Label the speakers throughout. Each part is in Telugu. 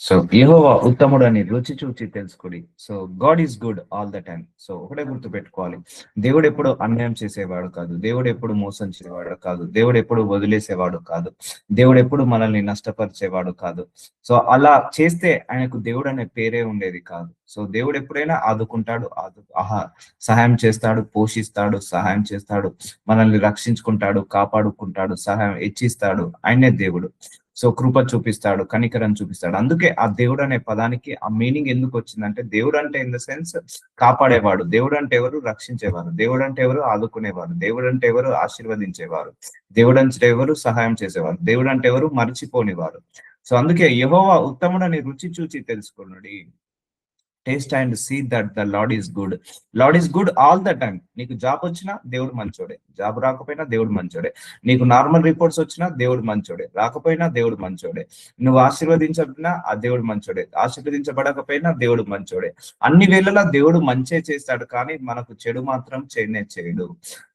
Speaker 1: సో యెహోవా ఉత్తముడు అని రుచి చూచి తెలుసుకుడి. So God is good all the time. So ఒకటే గుర్తు పెట్టుకోవాలి, దేవుడు ఎప్పుడు అన్యాయం చేసేవాడు కాదు, దేవుడు ఎప్పుడు మోసం చేసేవాడు కాదు, దేవుడు ఎప్పుడు వదిలేసేవాడు కాదు, దేవుడు ఎప్పుడు మనల్ని నష్టపరిచేవాడు కాదు. సో అలా చేస్తే ఆయనకు దేవుడు అనే పేరే ఉండేది కాదు. సో దేవుడు ఎప్పుడైనా ఆదుకుంటాడు, సహాయం చేస్తాడు, పోషిస్తాడు, సహాయం చేస్తాడు, మనల్ని రక్షించుకుంటాడు, కాపాడుకుంటాడు, సహాయం హెచ్చిస్తాడు. ఆయనే దేవుడు. సో కృప చూపిస్తాడు, కనికరం చూపిస్తాడు. అందుకే ఆ దేవుడు అనే పదానికి ఆ మీనింగ్ ఎందుకు వచ్చిందంటే, దేవుడు అంటే ఇన్ ద సెన్స్ కాపాడేవాడు, దేవుడు అంటే ఎవరు, రక్షించేవారు, దేవుడు అంటే ఎవరు, ఆదుకునేవారు, దేవుడు అంటే ఎవరు, ఆశీర్వదించేవారు, దేవుడు అంటే ఎవరు, సహాయం చేసేవారు, దేవుడు అంటే ఎవరు, మర్చిపోనివారు. సో అందుకే యెహోవా ఉత్తముడని రుచి చూచి తెలుసుకున్నాడు. Taste and see that the Lord is good. Lord is good all the time. నీకు జాబ్ వచ్చినా దేవుడు మంచోడే, జాబ్ రాకపోయినా దేవుడు మంచోడే, నీకు నార్మల్ రిపోర్ట్స్ వచ్చినా దేవుడు మంచోడే, రాకపోయినా దేవుడు మంచోడే, నువ్వు ఆశీర్వదించబడినా ఆ దేవుడు మంచోడే, ఆశీర్వదించబడకపోయినా దేవుడు మంచోడే. అన్ని వేళలా దేవుడు మంచే చేస్తాడు, కానీ మనకు చెడు మాత్రం చేయనే చేయడు.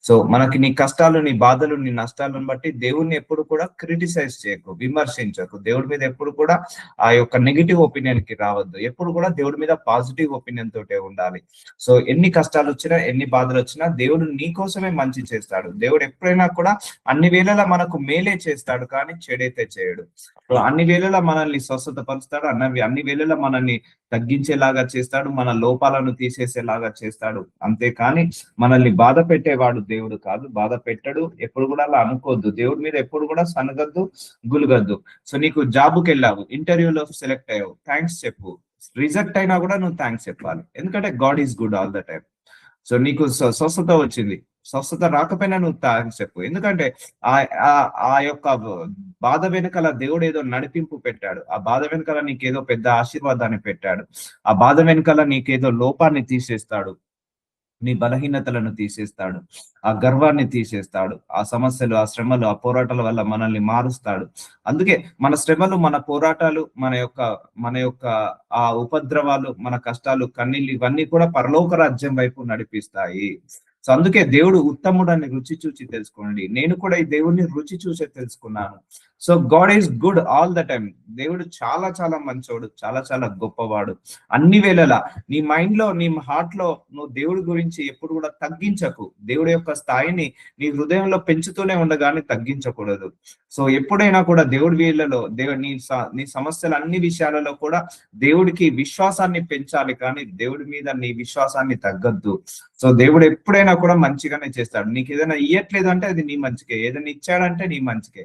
Speaker 1: సో మనకి నీ కష్టాలు, నీ బాధలు, నీ నష్టాలను బట్టి దేవుడిని ఎప్పుడు కూడా క్రిటిసైజ్ చేయకు, విమర్శించకు. దేవుడి మీద ఎప్పుడు కూడా ఆ యొక్క నెగిటివ్ ఒపీనియన్ కి రావద్దు. ఎప్పుడు కూడా దేవుడి మీద పాజిటివ్ ఒపీనియన్ తోటే ఉండాలి. సో ఎన్ని కష్టాలు వచ్చినా, ఎన్ని బాధలు వచ్చినా దేవుడు నీ కోసమే మంచి చేస్తాడు. దేవుడు ఎప్పుడైనా కూడా అన్ని వేళలా మనకు మేలే చేస్తాడు, కానీ చెడైతే చేయడు. సో అన్ని వేళలా మనల్ని స్వస్థత పరుస్తాడు, అన్ని వేళలా మనల్ని తగ్గించేలాగా చేస్తాడు, మన లోపాలను తీసేసేలాగా చేస్తాడు. అంతేకాని మనల్ని బాధ పెట్టేవాడు దేవుడు కాదు, బాధ పెట్టడు. ఎప్పుడు కూడా అలా అనుకోవద్దు. దేవుడి మీద ఎప్పుడు కూడా సనగద్దు, గులుగద్దు. సో నీకు జాబ్కి వెళ్ళావు, ఇంటర్వ్యూలో సెలెక్ట్ అయ్యావు, థ్యాంక్స్ చెప్పు. రిజెక్ట్ అయినా కూడా నువ్వు థ్యాంక్స్ చెప్పాలి, ఎందుకంటే God is good all the time. So నీకు స్వస్థత వచ్చింది, స్వస్థత రాకపోయినా నువ్వు థ్యాంక్స్ చెప్పు, ఎందుకంటే ఆ ఆ యొక్క బాధ వెనకాల దేవుడు ఏదో నడిపింపు పెట్టాడు. ఆ బాధ వెనకాల నీకేదో పెద్ద ఆశీర్వాదాన్ని పెట్టాడు. ఆ బాధ వెనకాల నీకేదో లోపాన్ని తీసేస్తాడు, నీ బలహీనతలను తీసేస్తాడు, ఆ గర్వాన్ని తీసేస్తాడు, ఆ సమస్యలు, ఆ శ్రమలు, ఆ పోరాటాల వల్ల మనల్ని మారుస్తాడు. అందుకే మన శ్రమలు, మన పోరాటాలు, మన యొక్క ఆ ఉపద్రవాలు, మన కష్టాలు, కన్నీళ్ళు, ఇవన్నీ కూడా పరలోక రాజ్యం వైపు నడిపిస్తాయి. సో అందుకే దేవుడు ఉత్తముడని రుచి చూచి తెలుసుకోండి. నేను కూడా ఈ దేవుడిని రుచి చూసే తెలుసుకున్నాను. So God is good all the time. దేవుడు చాలా చాలా మంచోడు, చాలా చాలా గొప్పవాడు. అన్ని వేళలా నీ మైండ్ లో, నీ హార్ట్ లో నువ్వు దేవుడి గురించి ఎప్పుడు కూడా తగ్గించకు. దేవుడి యొక్క స్థాయిని నీ హృదయంలో పెంచుతూనే ఉండగానే తగ్గించకూడదు. సో ఎప్పుడైనా కూడా దేవుడి వీళ్ళలో నీ సమస్యల అన్ని విషయాలలో కూడా దేవుడికి విశ్వాసాన్ని పెంచాలి, కానీ దేవుడి మీద నీ విశ్వాసాన్ని తగ్గద్దు. సో దేవుడు ఎప్పుడైనా కూడా మంచిగానే చేస్తాడు. నీకు ఏదైనా ఇయ్యట్లేదు అంటే అది నీ మంచికే, ఏదైనా ఇచ్చాడంటే నీ మంచికే.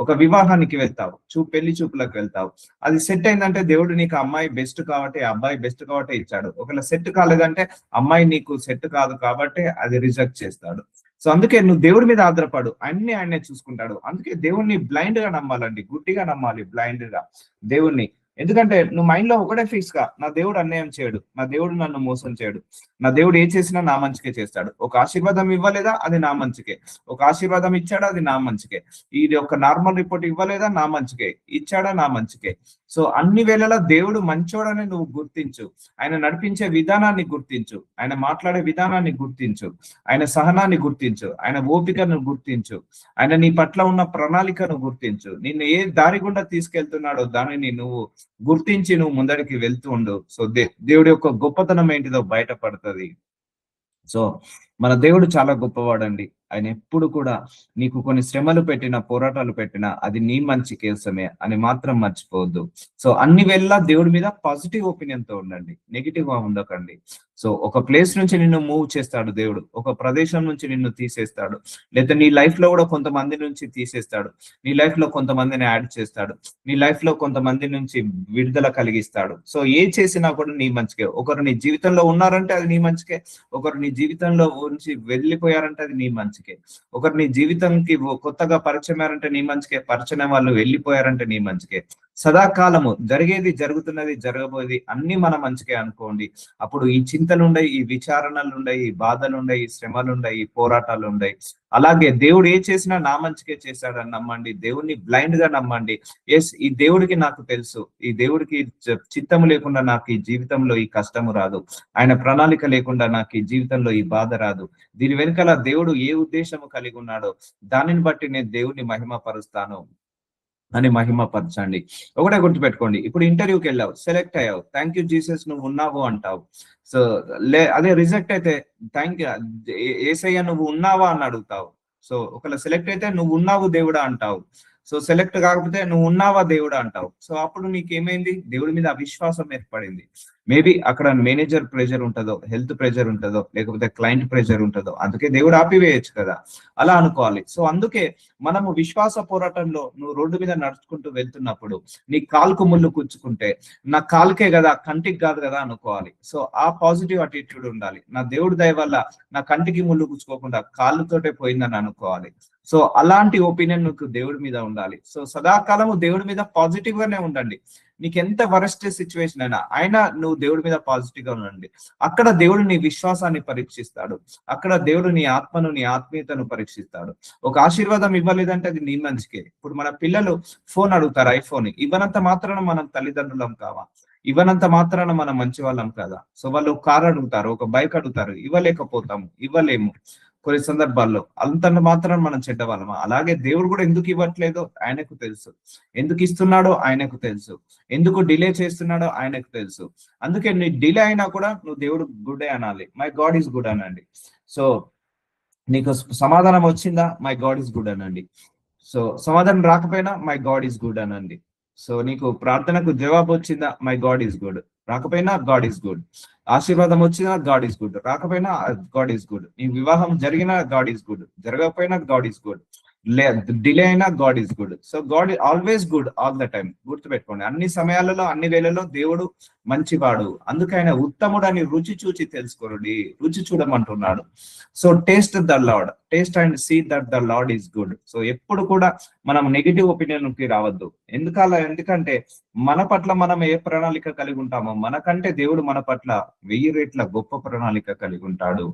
Speaker 1: ఒక వివాహానికి వెళ్తావు, పెళ్లి చూపులకు వెళ్తావు, అది సెట్ అయిందంటే దేవుడు నీకు అమ్మాయి బెస్ట్ కాబట్టి, అబ్బాయి బెస్ట్ కాబట్టి ఇచ్చాడు. ఒకవేళ సెట్ కాలేదంటే అమ్మాయి నీకు సెట్ కాదు కాబట్టి అది రిజెక్ట్ చేస్తాడు. సో అందుకే నువ్వు దేవుడి మీద ఆధారపడు, అన్ని ఆయనే చూసుకుంటాడు. అందుకే దేవుడిని బ్లైండ్ గా నమ్మాలండి, గుడ్డిగా నమ్మాలి, బ్లైండ్ గా దేవుణ్ణి. ఎందుకంటే నువ్వు మైండ్ లో ఒకటే ఫిక్స్ గా, నా దేవుడు అన్యాయం చేయడు, నా దేవుడు నన్ను మోసం చేయడు, నా దేవుడు ఏ చేసినా నా మంచికే చేస్తాడు. ఒక ఆశీర్వాదం ఇవ్వలేదా, అది నా మంచికే. ఒక ఆశీర్వాదం ఇచ్చాడా, అది నా మంచికే. ఇది ఒక నార్మల్ రిపోర్ట్ ఇవ్వలేదా, నా మంచికే. ఇచ్చాడా, నా మంచికే. సో అన్ని వేళలా దేవుడు మంచోడని నువ్వు గుర్తించు. ఆయన నడిపించే విధానాన్ని గుర్తించు, ఆయన మాట్లాడే విధానాన్ని గుర్తించు, ఆయన సహనాన్ని గుర్తించు, ఆయన ఓపికను గుర్తించు, ఆయన నీ పట్ల ఉన్న ప్రణాళికను గుర్తించు. నిన్ను ఏ దారి గుండా తీసుకెళ్తున్నాడో దానిని నువ్వు గుర్తించి నువ్వు ముందరికి వెళ్తూ ఉండు. సో దేవుడి యొక్క గొప్పతనం ఏంటిదో బయటపడుతుంది. సో మన దేవుడు చాలా గొప్పవాడండి. ఆయన ఎప్పుడు కూడా నీకు కొన్ని శ్రమలు పెట్టినా, పోరాటాలు పెట్టినా అది నీ మంచి కోసమే అని మాత్రం మర్చిపోవద్దు. సో అన్ని వేళలా దేవుడి మీద పాజిటివ్ ఒపీనియన్ తో ఉండండి, నెగిటివ్ గా ఉండకండి. సో ఒక ప్లేస్ నుంచి నిన్ను మూవ్ చేస్తాడు దేవుడు, ఒక ప్రదేశం నుంచి నిన్ను తీసేస్తాడు, లేదా నీ లైఫ్ లో కూడా కొంతమంది నుంచి తీసేస్తాడు, నీ లైఫ్ లో కొంతమందిని యాడ్ చేస్తాడు, నీ లైఫ్ లో కొంతమంది నుంచి విడుదల కలిగిస్తాడు. సో ఏ చేసినా కూడా నీ మంచికే. ఒకరు నీ జీవితంలో ఉన్నారంటే అది నీ మంచికే, ఒకరు నీ జీవితంలో నుంచి వెళ్ళిపోయారంటే అది నీ మంచికే, ఒకరు నీ జీవితంకి కొత్తగా పరిచయమారంటే నీ మంచికే, పరిచయం వాళ్ళు వెళ్ళిపోయారంటే నీ మంచికే. సదాకాలము జరిగేది, జరుగుతున్నది, జరగబోయేది అన్ని మన మంచికే అనుకోండి. అప్పుడు ఈ చింతలు ఉండయి, ఈ విచారణలు ఉండయి, ఈ బాధలు ఉండయి, ఈ శ్రమలు ఉండయి, ఈ పోరాటాలు ఉండయి. అలాగే దేవుడు ఏ చేసినా నా మంచికే చేశాడని నమ్మండి, దేవుడిని బ్లైండ్ గా నమ్మండి. ఎస్, ఈ దేవుడికి నాకు తెలుసు, ఈ దేవుడికి చిత్తము లేకుండా నాకు ఈ జీవితంలో ఈ కష్టము రాదు, ఆయన ప్రణాళిక లేకుండా నాకు ఈ జీవితంలో ఈ బాధ రాదు. దీని వెనుకల దేవుడు ఏ ఉద్దేశము కలిగి ఉన్నాడో దానిని బట్టి నేను దేవుడిని మహిమ పరుస్తాను. అని మహిమపరచండి. ఒకటే గుర్తుపెట్టుకోండి, ఇప్పుడు ఇంటర్వ్యూకి వెళ్ళావు, సెలెక్ట్ అయ్యావు, థ్యాంక్ యూ జీసస్ నువ్వు ఉన్నావు అంటావు. సో అదే రిజెక్ట్ అయితే థ్యాంక్ యూ యేసయ్య నువ్వు ఉన్నావా అని అడుగుతావు. సో ఒకవేళ సెలెక్ట్ అయితే నువ్వు ఉన్నావు దేవుడా అంటావు. సో సెలెక్ట్ కాకపోతే నువ్వు ఉన్నావా దేవుడా అంటావు. సో అప్పుడు నీకేమైంది? దేవుడి మీద అవిశ్వాసం ఏర్పడింది. మేబీ అక్కడ మేనేజర్ ప్రెషర్ ఉంటుందో, హెల్త్ ప్రెషర్ ఉంటుందో, లేకపోతే క్లయింట్ ప్రెషర్ ఉంటుందో, అందుకే దేవుడు ఆపివేయచ్చు కదా, అలా అనుకోవాలి. సో అందుకే మనము విశ్వాస పోరాటంలో నువ్వు రోడ్డు మీద నడుచుకుంటూ వెళ్తున్నప్పుడు నీ కాలుకు ముళ్ళు కూర్చుకుంటే నా కాలుకే కదా, కంటికి కాదు కదా అనుకోవాలి. సో ఆ పాజిటివ్ అటిట్యూడ్ ఉండాలి. నా దేవుడి దయ వల్ల నా కంటికి ముళ్ళు కూర్చుకోకుండా కాళ్ళతోటే పోయిందని అనుకోవాలి. సో అలాంటి ఒపీనియన్ నీకు దేవుడి మీద ఉండాలి. సో సదాకాలము దేవుడి మీద పాజిటివ్ గానే ఉండండి. నీకు ఎంత వరస్ట్ సిచ్యువేషన్ అయినా నువ్వు దేవుడి మీద పాజిటివ్ గా ఉండండి. అక్కడ దేవుడు నీ విశ్వాసాన్ని పరీక్షిస్తాడు. అక్కడ దేవుడు నీ ఆత్మను, నీ ఆత్మీయతను పరీక్షిస్తాడు. ఒక ఆశీర్వాదం ఇవ్వలేదంటే అది నీ మంచికే. ఇప్పుడు మన పిల్లలు ఫోన్ అడుగుతారు, ఐఫోన్. ఇవ్వనంత మాత్రాన మనం తల్లిదండ్రులం కావా? ఇవ్వనంత మాత్రాన మనం మంచి వాళ్ళం కదా. సో వాళ్ళు కార్ అడుగుతారు, ఒక బైక్ అడుగుతారు, ఇవ్వలేకపోతాము, ఇవ్వలేము కొన్ని సందర్భాల్లో. అంత మాత్రం మనం చెడ్డవాళ్ళమా? అలాగే దేవుడు కూడా ఎందుకు ఇవ్వట్లేదో ఆయనకు తెలుసు, ఎందుకు ఇస్తున్నాడో ఆయనకు తెలుసు, ఎందుకు డిలే చేస్తున్నాడో ఆయనకు తెలుసు. అందుకే నీ డిలే అయినా కూడా నువ్వు దేవుడు గుడ్ అనాలి, మై గాడ్ ఈస్ గుడ్ అనండి. సో నీకు సమాధానం వచ్చిందా, మై గాడ్ ఈస్ గుడ్ అనండి. సో సమాధానం రాకపోయినా మై గాడ్ ఈస్ గుడ్ అనండి. సో నీకు ప్రార్థనకు జవాబు వచ్చిందా, మై గాడ్ ఈస్ గుడ్. రాకపోయినా గాడ్ ఈస్ గుడ్. ఆశీర్వాదం వచ్చినా గాడ్ ఈస్ గుడ్, రాకపోయినా గాడ్ ఈస్ గుడ్. నీ వివాహం జరిగినా గాడ్ ఈస్ గుడ్, జరగకపోయినా గాడ్ ఈస్ గుడ్, డిలే అయినా God is good. So God always good all the time. గుర్తుపెట్టుకోండి, అన్ని సమయాలలో అన్ని వేళల్లో దేవుడు మంచివాడు. అందుకే ఆయన ఉత్తముడు అని రుచి చూచి తెలుసుకోండి, రుచి చూడమంటున్నాడు. So taste the Lord, taste and see that the Lord is good. So ఎప్పుడు కూడా మనం నెగిటివ్ ఒపీనియన్ కి రావద్దు. ఎందుకంటే మన పట్ల మనం ఏ ప్రణాళిక కలిగి ఉంటామో మనకంటే దేవుడు మన పట్ల 1000 రెట్ల గొప్ప ప్రణాళిక కలిగి ఉంటాడు.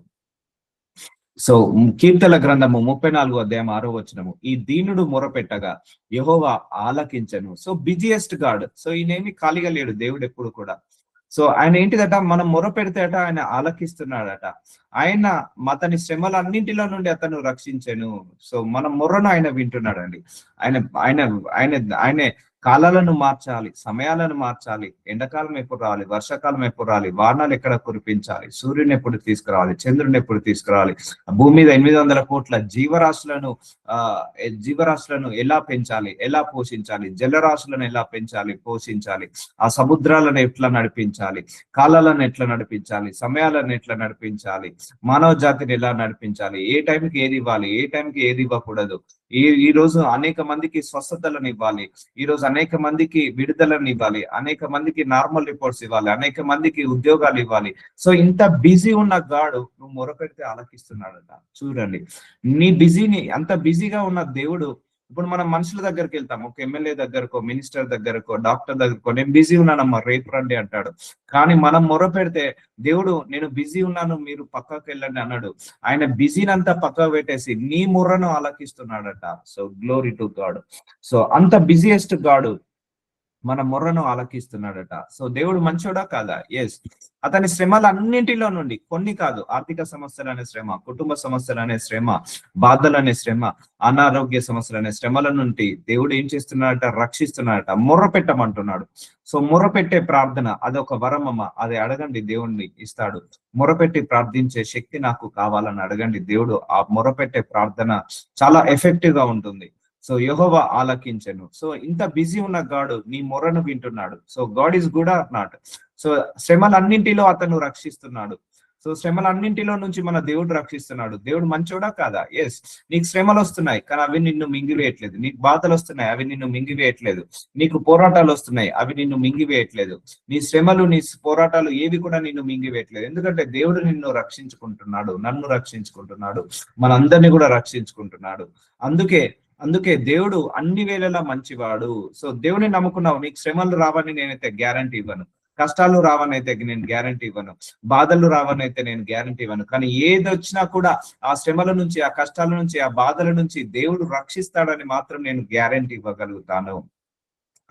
Speaker 1: సో కీర్తన గ్రంథము 34 అధ్యాయం 6 వచనము, ఈ దీనుడు మొరపెట్టగా యెహోవా ఆలకించను. So busiest God. సో ఈయనేమి ఖాళీగా లేడు దేవుడు ఎప్పుడు కూడా. సో ఆయన ఏంటిదట, మనం మొర పెడితేట ఆయన ఆలకిస్తున్నాడట. ఆయన అతని శ్రమలన్నింటిలో నుండి అతను రక్షించెను. సో మన మొర్రను ఆయన వింటున్నాడండి. ఆయన ఆయన ఆయన ఆయనే కాలాలను మార్చాలి, సమయాలను మార్చాలి. ఎండాకాలం ఎప్పుడు రావాలి, వర్షాకాలం ఎప్పుడు రావాలి, వానాలు ఎక్కడ కురిపించాలి, సూర్యుని ఎప్పుడు తీసుకురావాలి, చంద్రుని ఎప్పుడు తీసుకురావాలి, భూమి మీద 800 కోట్ల జీవరాశులను ఎలా పెంచాలి, ఎలా పోషించాలి, జలరాశులను ఎలా పెంచాలి, పోషించాలి, ఆ సముద్రాలను ఎట్లా నడిపించాలి, కాలాలను ఎట్లా నడిపించాలి, సమయాలను ఎట్లా నడిపించాలి, మానవ జాతిని ఎలా నడిపించాలి, ఏ టైంకి ఏది ఇవ్వాలి, ఏ టైంకి ఏది ఇవ్వకూడదు. ఈ రోజు అనేక మందికి స్వస్థతలను ఇవ్వాలి, ఈ రోజు అనేక మందికి విడుదలను ఇవ్వాలి, అనేక మందికి నార్మల్ రిపోర్ట్స్ ఇవ్వాలి, అనేక మందికి ఉద్యోగాలు ఇవ్వాలి. సో ఇంత బిజీ ఉన్న గాడు నువ్వు మొరపెడితే ఆలకిస్తున్నాడట. చూడండి, నీ బిజీని, అంత బిజీగా ఉన్న దేవుడు. ఇప్పుడు మనం మనుషుల దగ్గరికి వెళ్తాం, ఒక ఎమ్మెల్యే దగ్గరకో, మినిస్టర్ దగ్గరకో, డాక్టర్ దగ్గరకో, నేను బిజీ ఉన్నానమ్మా రేపు రండి అంటాడు. కానీ మనం మొర పెడితే దేవుడు నేను బిజీ ఉన్నాను మీరు పక్కకు వెళ్ళండి అన్నాడు. ఆయన బిజీనంతా పక్కకు పెట్టేసి నీ మొర్రను ఆలకిస్తున్నాడట. So glory to God. So అంత బిజియెస్ట్ గాడు మన మొర్రను ఆలకిస్తున్నాడట. సో దేవుడు మంచోడా కాదా? ఎస్. అతని శ్రమలన్నింటిలో నుండి, కొన్ని కాదు, ఆర్థిక సమస్యలు అనే శ్రమ, కుటుంబ సమస్యలు అనే శ్రమ, బాధలు అనే శ్రమ, అనారోగ్య సమస్యలు అనే శ్రమల నుండి దేవుడు ఏం చేస్తున్నాడట, రక్షిస్తున్నాడట. మొర్ర పెట్టమంటున్నాడు. సో మొర్ర పెట్టే ప్రార్థన అదొక వరమమ్మ, అది అడగండి, దేవుణ్ణి ఇస్తాడు. మొరపెట్టి ప్రార్థించే శక్తి నాకు కావాలని అడగండి, దేవుడు ఆ మొరపెట్టే ప్రార్థన చాలా ఎఫెక్టివ్ గా ఉంటుంది. సో యెహోవా ఆలకించెను. సో ఇంత బిజీ ఉన్న గాడు నీ మొరను వింటున్నాడు. So God is good or not? So శ్రమలన్నింటిలో అతను రక్షిస్తున్నాడు. సో శ్రమలన్నింటిలో నుంచి మన దేవుడు రక్షిస్తున్నాడు. దేవుడు మంచోడా కాదా? ఎస్. నీకు శ్రమలు వస్తున్నాయి కానీ అవి నిన్ను మింగివేయట్లేదు. నీకు బాధలు వస్తున్నాయి, అవి నిన్ను మింగివేయట్లేదు. నీకు పోరాటాలు వస్తున్నాయి, అవి నిన్ను మింగివేయట్లేదు. నీ శ్రమలు, నీ పోరాటాలు ఏవి కూడా నిన్ను మింగివేయట్లేదు. ఎందుకంటే దేవుడు నిన్ను రక్షించుకుంటున్నాడు, నన్ను రక్షించుకుంటున్నాడు, మనందరినీ కూడా రక్షించుకుంటున్నాడు. అందుకే దేవుడు అన్ని వేళలా మంచివాడు. సో దేవుని నమ్ముకున్నావు, నీకు శ్రమలు రావని నేనైతే గ్యారంటీ ఇవ్వను, కష్టాలు రావని అయితే నేను గ్యారంటీ ఇవ్వను, బాధలు రావని అయితే నేను గ్యారంటీ ఇవ్వను. కానీ ఏది వచ్చినా కూడా ఆ శ్రమల నుంచి, ఆ కష్టాల నుంచి, ఆ బాధల నుంచి దేవుడు రక్షిస్తాడని మాత్రం నేను గ్యారంటీ ఇవ్వగలుగుతాను.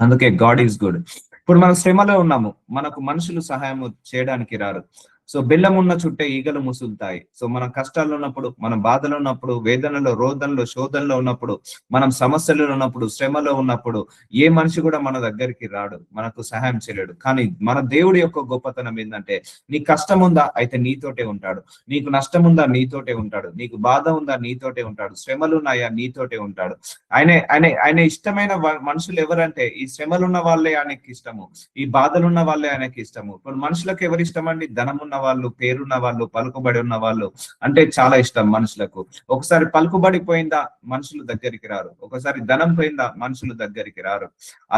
Speaker 1: అందుకే గాడ్ ఈజ్ గుడ్. ఇప్పుడు మనం శ్రమలో ఉన్నాము, మనకు మనుషులు సహాయం చేయడానికి రారు. సో బెల్లం ఉన్న చుట్టే ఈగలు ముసులుతాయి. సో మనం కష్టాల్లో ఉన్నప్పుడు, మనం బాధలో ఉన్నప్పుడు, వేదనలో, రోదనలో, శోధనలో ఉన్నప్పుడు, మనం సమస్యలలో ఉన్నప్పుడు, శ్రమలో ఉన్నప్పుడు ఏ మనిషి కూడా మన దగ్గరికి రాడు, మనకు సహాయం చేయలేడు. కానీ మన దేవుడి యొక్క గొప్పతనం ఏంటంటే, నీకు కష్టం ఉందా అయితే నీతోటే ఉంటాడు, నీకు నష్టం ఉందా నీతోటే ఉంటాడు, నీకు బాధ ఉందా నీతోటే ఉంటాడు, శ్రమలు ఉన్నాయా నీతోటే ఉంటాడు. ఆయన ఇష్టమైన మనుషులు ఎవరంటే, ఈ శ్రమలున్న వాళ్ళే ఆయనకి ఇష్టము, ఈ బాధలున్న వాళ్ళే ఆయనకి ఇష్టము. ఇప్పుడు మనుషులకు ఎవరు ఇష్టం అండి? ధనం ఉన్న వాళ్ళు, పేరున్న వాళ్ళు, పలుకుబడి ఉన్న వాళ్ళు అంటే చాలా ఇష్టం మనుషులకు. ఒకసారి పలుకుబడి పోయిందా మనుషులు దగ్గరికి రారు, ఒకసారి ధనం పోయిందా మనుషులు దగ్గరికి రారు.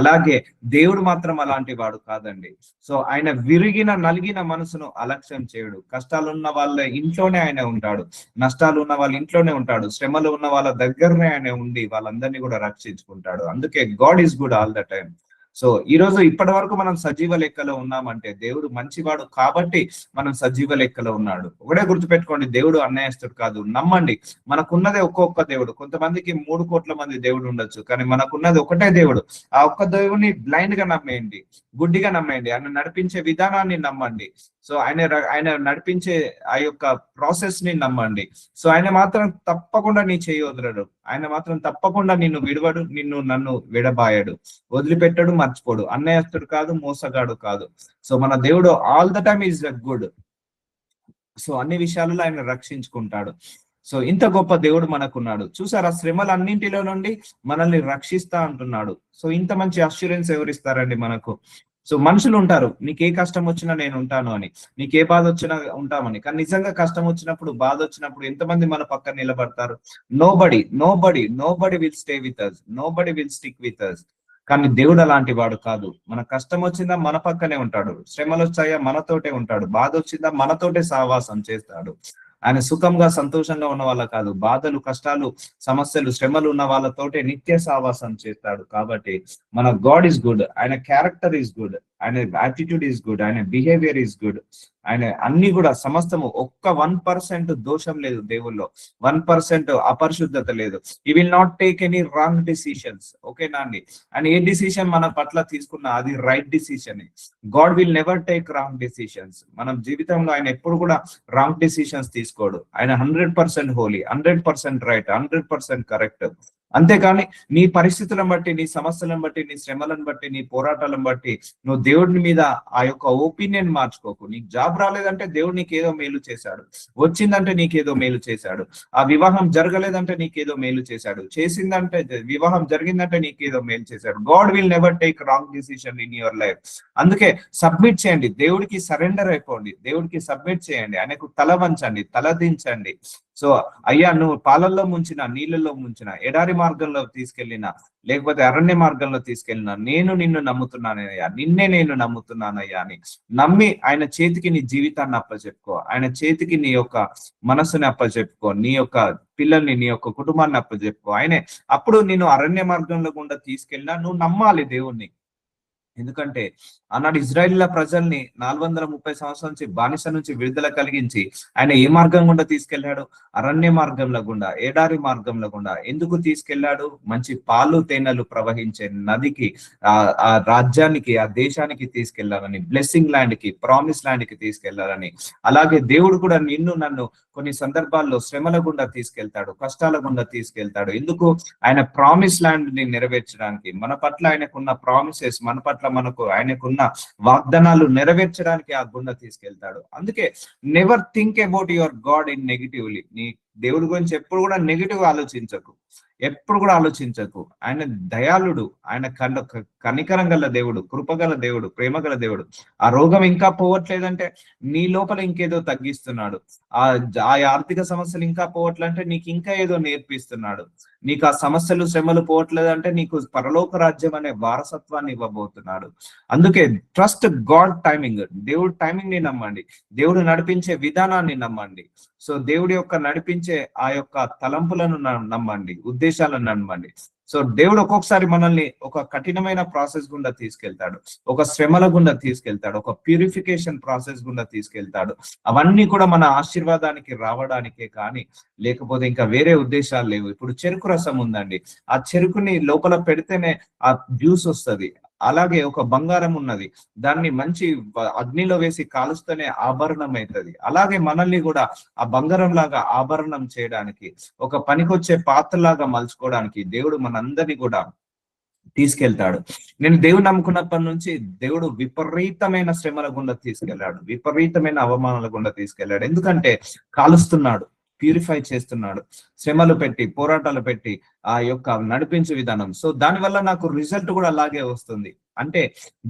Speaker 1: అలాగే దేవుడు మాత్రం అలాంటి వాడు కాదండి. సో ఆయన విరిగిన నలిగిన మనసును అలక్ష్యం చేయడు. కష్టాలు ఉన్న వాళ్ళ ఇంట్లోనే ఆయన ఉంటాడు, నష్టాలు ఉన్న వాళ్ళ ఇంట్లోనే ఉంటాడు, శ్రమలు ఉన్న వాళ్ళ దగ్గరనే ఆయన ఉండి వాళ్ళందరినీ కూడా రక్షించుకుంటాడు. అందుకే God is good all the time. So ఈ రోజు ఇప్పటి వరకు మనం సజీవ లెక్కలో ఉన్నామంటే దేవుడు మంచివాడు కాబట్టి మనం సజీవ లెక్కలో ఉన్నాడు. ఒకటే గుర్తుపెట్టుకోండి, దేవుడు అన్యాయస్తుడు కాదు. నమ్మండి, మనకున్నదే ఒక్కొక్క దేవుడు. కొంతమందికి 3 కోట్ల మంది దేవుడు ఉండొచ్చు, కానీ మనకున్నది ఒకటే దేవుడు. ఆ ఒక్క దేవుడిని బ్లైండ్ గా నమ్మేయండి, గుడ్డిగా నమ్మేయండి, ఆయన నడిపించే విధానాన్ని నమ్మండి. సో ఆయన నడిపించే ఆ యొక్క ప్రాసెస్ ని నమ్మండి. సో ఆయన మాత్రం తప్పకుండా నీ చేయి వదలడు, ఆయన మాత్రం తప్పకుండా నిన్ను విడవడు, నన్ను విడబాయడు, వదిలిపెట్టడు, మర్చిపోడు. అన్యాయస్తుడు కాదు, మోసగాడు కాదు. సో మన దేవుడు all the time is good. So అన్ని విషయాలలో ఆయన రక్షించుకుంటాడు. సో ఇంత గొప్ప దేవుడు మనకున్నాడు. చూసారా, శ్రమలన్నింటిలో నుండి మనల్ని రక్షిస్తా అంటున్నాడు. సో ఇంత మంచి అష్యూరెన్స్ ఎవరిస్తారండి మనకు? సో మనుషులు ఉంటారు, నీకు ఏ కష్టం వచ్చినా నేను ఉంటాను అని, నీకు ఏ బాధ వచ్చినా ఉంటామని. కానీ నిజంగా కష్టం వచ్చినప్పుడు, బాధ వచ్చినప్పుడు ఎంతమంది మన పక్కన నిలబడతారు? Nobody will stay with us, nobody will stick with us. కానీ దేవుడు అలాంటి వాడు కాదు. మన కష్టం వచ్చిందా మన పక్కనే ఉంటాడు, శ్రమలు వచ్చాయా మనతోటే ఉంటాడు, బాధ వచ్చిందా మనతోటే సహవాసం చేస్తాడు. ఆయన సుఖంగా సంతోషంగా ఉన్న వాళ్ళ కాదు, బాధలు, కష్టాలు, సమస్యలు, శ్రమలు ఉన్న వాళ్ళతోటే నిత్య సహవాసం చేస్తాడు. కాబట్టి మన గాడ్ ఈస్ గుడ్, ఆయన క్యారెక్టర్ ఈస్ గుడ్, ఆయన యాటిట్యూడ్ ఈస్ గుడ్, ఆయన బిహేవియర్ ఈస్ గుడ్. ఆయన అన్ని కూడా సమస్తము, ఒక్క 1% దోషం లేదు దేవుల్లో, 1% అపరిశుద్ధత లేదు. ఈ will not take any wrong decisions. ఓకేనా అండి? అండ్ ఏ డిసిషన్ మన పట్ల తీసుకున్నా అది right decision. God will never take wrong decisions. మనం జీవితంలో ఆయన ఎప్పుడు కూడా రాంగ్ డిసిషన్స్ తీసుకోడు. ఆయన 100% హోలీ, 100% రైట్, 100% కరెక్ట్. అంతేకాని నీ పరిస్థితులను బట్టి, నీ సమస్యలను బట్టి, నీ శ్రమలను బట్టి, నీ పోరాటాలను బట్టి నువ్వు దేవుడి మీద ఆ యొక్క ఒపీనియన్ మార్చుకోకు. నీకు జాబ్ రాలేదంటే దేవుడు నీకేదో మేలు చేశాడు, వచ్చిందంటే నీకేదో మేలు చేశాడు, ఆ వివాహం జరగలేదంటే నీకేదో మేలు చేశాడు, చేసిందంటే వివాహం జరిగిందంటే నీకేదో మేలు చేశాడు. God will never take wrong decision in your life. అందుకే సబ్మిట్ చేయండి, దేవుడికి సరెండర్ అయిపోండి, దేవుడికి సబ్మిట్ చేయండి, ఆయనకు తల వంచండి, తలదించండి. సో అయ్యా, నువ్వు పాలల్లో ముంచిన, నీళ్ళల్లో ముంచిన, ఎడారి మార్గంలో తీసుకెళ్ళినా, లేకపోతే అరణ్య మార్గంలో తీసుకెళ్ళినా, నేను నిన్ను నమ్ముతున్నానయ్యా, నిన్నే నేను నమ్ముతున్నానయ్యా అని నమ్మి ఆయన చేతికి నీ జీవితాన్ని అప్పచెప్పుకో, ఆయన చేతికి నీ యొక్క మనస్సుని అప్పచెప్పుకో, నీ యొక్క పిల్లల్ని, నీ యొక్క కుటుంబాన్ని అప్పచెప్పుకో. ఆయనే అప్పుడు నేను అరణ్య మార్గంలో గుండా తీసుకెళ్ళినా నువ్వు నమ్మాలి దేవుణ్ణి. ఎందుకంటే ఆనాడు ఇజ్రాయిల్ ప్రజల్ని 430 సంవత్సరాల నుంచి బానిస నుంచి విడుదల కలిగించి ఆయన ఏ మార్గం గుండా తీసుకెళ్లాడు? అరణ్య మార్గంలో గుండా, ఎడారి మార్గంలో గుండా. ఎందుకు తీసుకెళ్లాడు? మంచి పాలు తేనెలు ప్రవహించే నదికి, ఆ రాజ్యానికి, ఆ దేశానికి తీసుకెళ్లాలని, బ్లెస్సింగ్ ల్యాండ్ కి, ప్రామిస్ ల్యాండ్ కి తీసుకెళ్లాలని. అలాగే దేవుడు కూడా నిన్ను నన్ను కొన్ని సందర్భాల్లో శ్రమల గుండా తీసుకెళ్తాడు, కష్టాల గుండా తీసుకెళ్తాడు. ఎందుకు? ఆయన ప్రామిస్ ల్యాండ్ ని నెరవేర్చడానికి, మన పట్ల ఆయనకున్న ప్రామిసెస్, మన పట్ల ఆయనకున్న వాగ్దానాలు నెరవేర్చడానికి ఆ గుండా తీసుకెళ్తాడు. అందుకే never think about your God in negatively. నీ దేవుడి గురించి ఎప్పుడు కూడా నెగిటివ్ ఆలోచించకు, ఎప్పుడు కూడా ఆలోచించకు. ఆయన దయాళుడు, ఆయన కనికరం గల దేవుడు, కృపగల దేవుడు, ప్రేమగల దేవుడు. ఆ రోగం ఇంకా పోవట్లేదంటే నీ లోపల ఇంకేదో తగ్గిస్తున్నాడు. ఆ ఆర్థిక సమస్యలు ఇంకా పోవట్లంటే నీకు ఇంకా ఏదో నేర్పిస్తున్నాడు. నీకు ఆ సమస్యలు, శ్రమలు పోవట్లేదంటే నీకు పరలోక రాజ్యం అనే వారసత్వాన్ని ఇవ్వబోతున్నాడు. అందుకే ట్రస్ట్ గాడ్ టైమింగ్. దేవుడు టైమింగ్ ని నమ్మండి, దేవుడు నడిపించే విధానాన్ని నమ్మండి. సో దేవుడి యొక్క నడిపించే ఆ యొక్క తలంపులను నమ్మండి, ఉద్దేశాలను నమ్మండి. సో దేవుడు ఒక్కొక్కసారి మనల్ని ఒక కఠినమైన ప్రాసెస్ గుండా తీసుకెళ్తాడు, ఒక శ్రమల గుండా తీసుకెళ్తాడు, ఒక ప్యూరిఫికేషన్ ప్రాసెస్ గుండా తీసుకెళ్తాడు. అవన్నీ కూడా మన ఆశీర్వాదానికి రావడానికే కానీ లేకపోతే ఇంకా వేరే ఉద్దేశాలు లేవు. ఇప్పుడు చెరుకు రసం ఉందండి, ఆ చెరుకుని లోపల పెడితేనే ఆ జ్యూస్ వస్తుంది, అలాగే ఒక బంగారం ఉన్నది, దాన్ని మంచి అగ్నిలో వేసి కాలుస్తూనే ఆభరణం అవుతుంది. అలాగే మనల్ని కూడా ఆ బంగారం లాగా ఆభరణం చేయడానికి, ఒక పనికొచ్చే పాత్రలాగా మలుచుకోవడానికి దేవుడు మనందరినీ కూడా తీసుకెళ్తాడు. నేను దేవుని నమ్ముకున్నప్పటి నుంచి దేవుడు విపరీతమైన శ్రమల గుండా తీసుకెళ్లాడు, విపరీతమైన అవమానాల గుండా తీసుకెళ్లాడు. ఎందుకంటే కాలుస్తున్నాడు, ప్యూరిఫై చేస్తున్నాడు, శ్రమలు పెట్టి పోరాటాలు పెట్టి ఆ యొక్క నడిపించే విధానం. సో దానివల్ల నాకు రిజల్ట్ కూడా అలాగే వస్తుంది. అంటే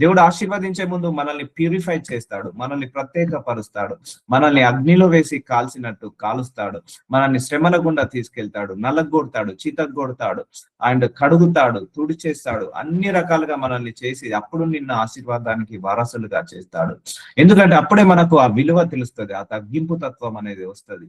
Speaker 1: దేవుడు ఆశీర్వదించే ముందు మనల్ని ప్యూరిఫై చేస్తాడు, మనల్ని ప్రత్యేకపరుస్తాడు, మనల్ని అగ్నిలో వేసి కాల్చినట్టు కాలుస్తాడు, మనల్ని శ్రమల గుండా తీసుకెళ్తాడు, నలగొడతాడు, చితగొడతాడు, అండ్ కడుగుతాడు, తుడిచేస్తాడు, అన్ని రకాలుగా మనల్ని చేసి అప్పుడు నిన్న ఆశీర్వాదానికి వారసులుగా చేస్తాడు. ఎందుకంటే అప్పుడే మనకు ఆ విలువ తెలుస్తుంది, ఆ తగ్గింపు తత్వం అనేది వస్తుంది.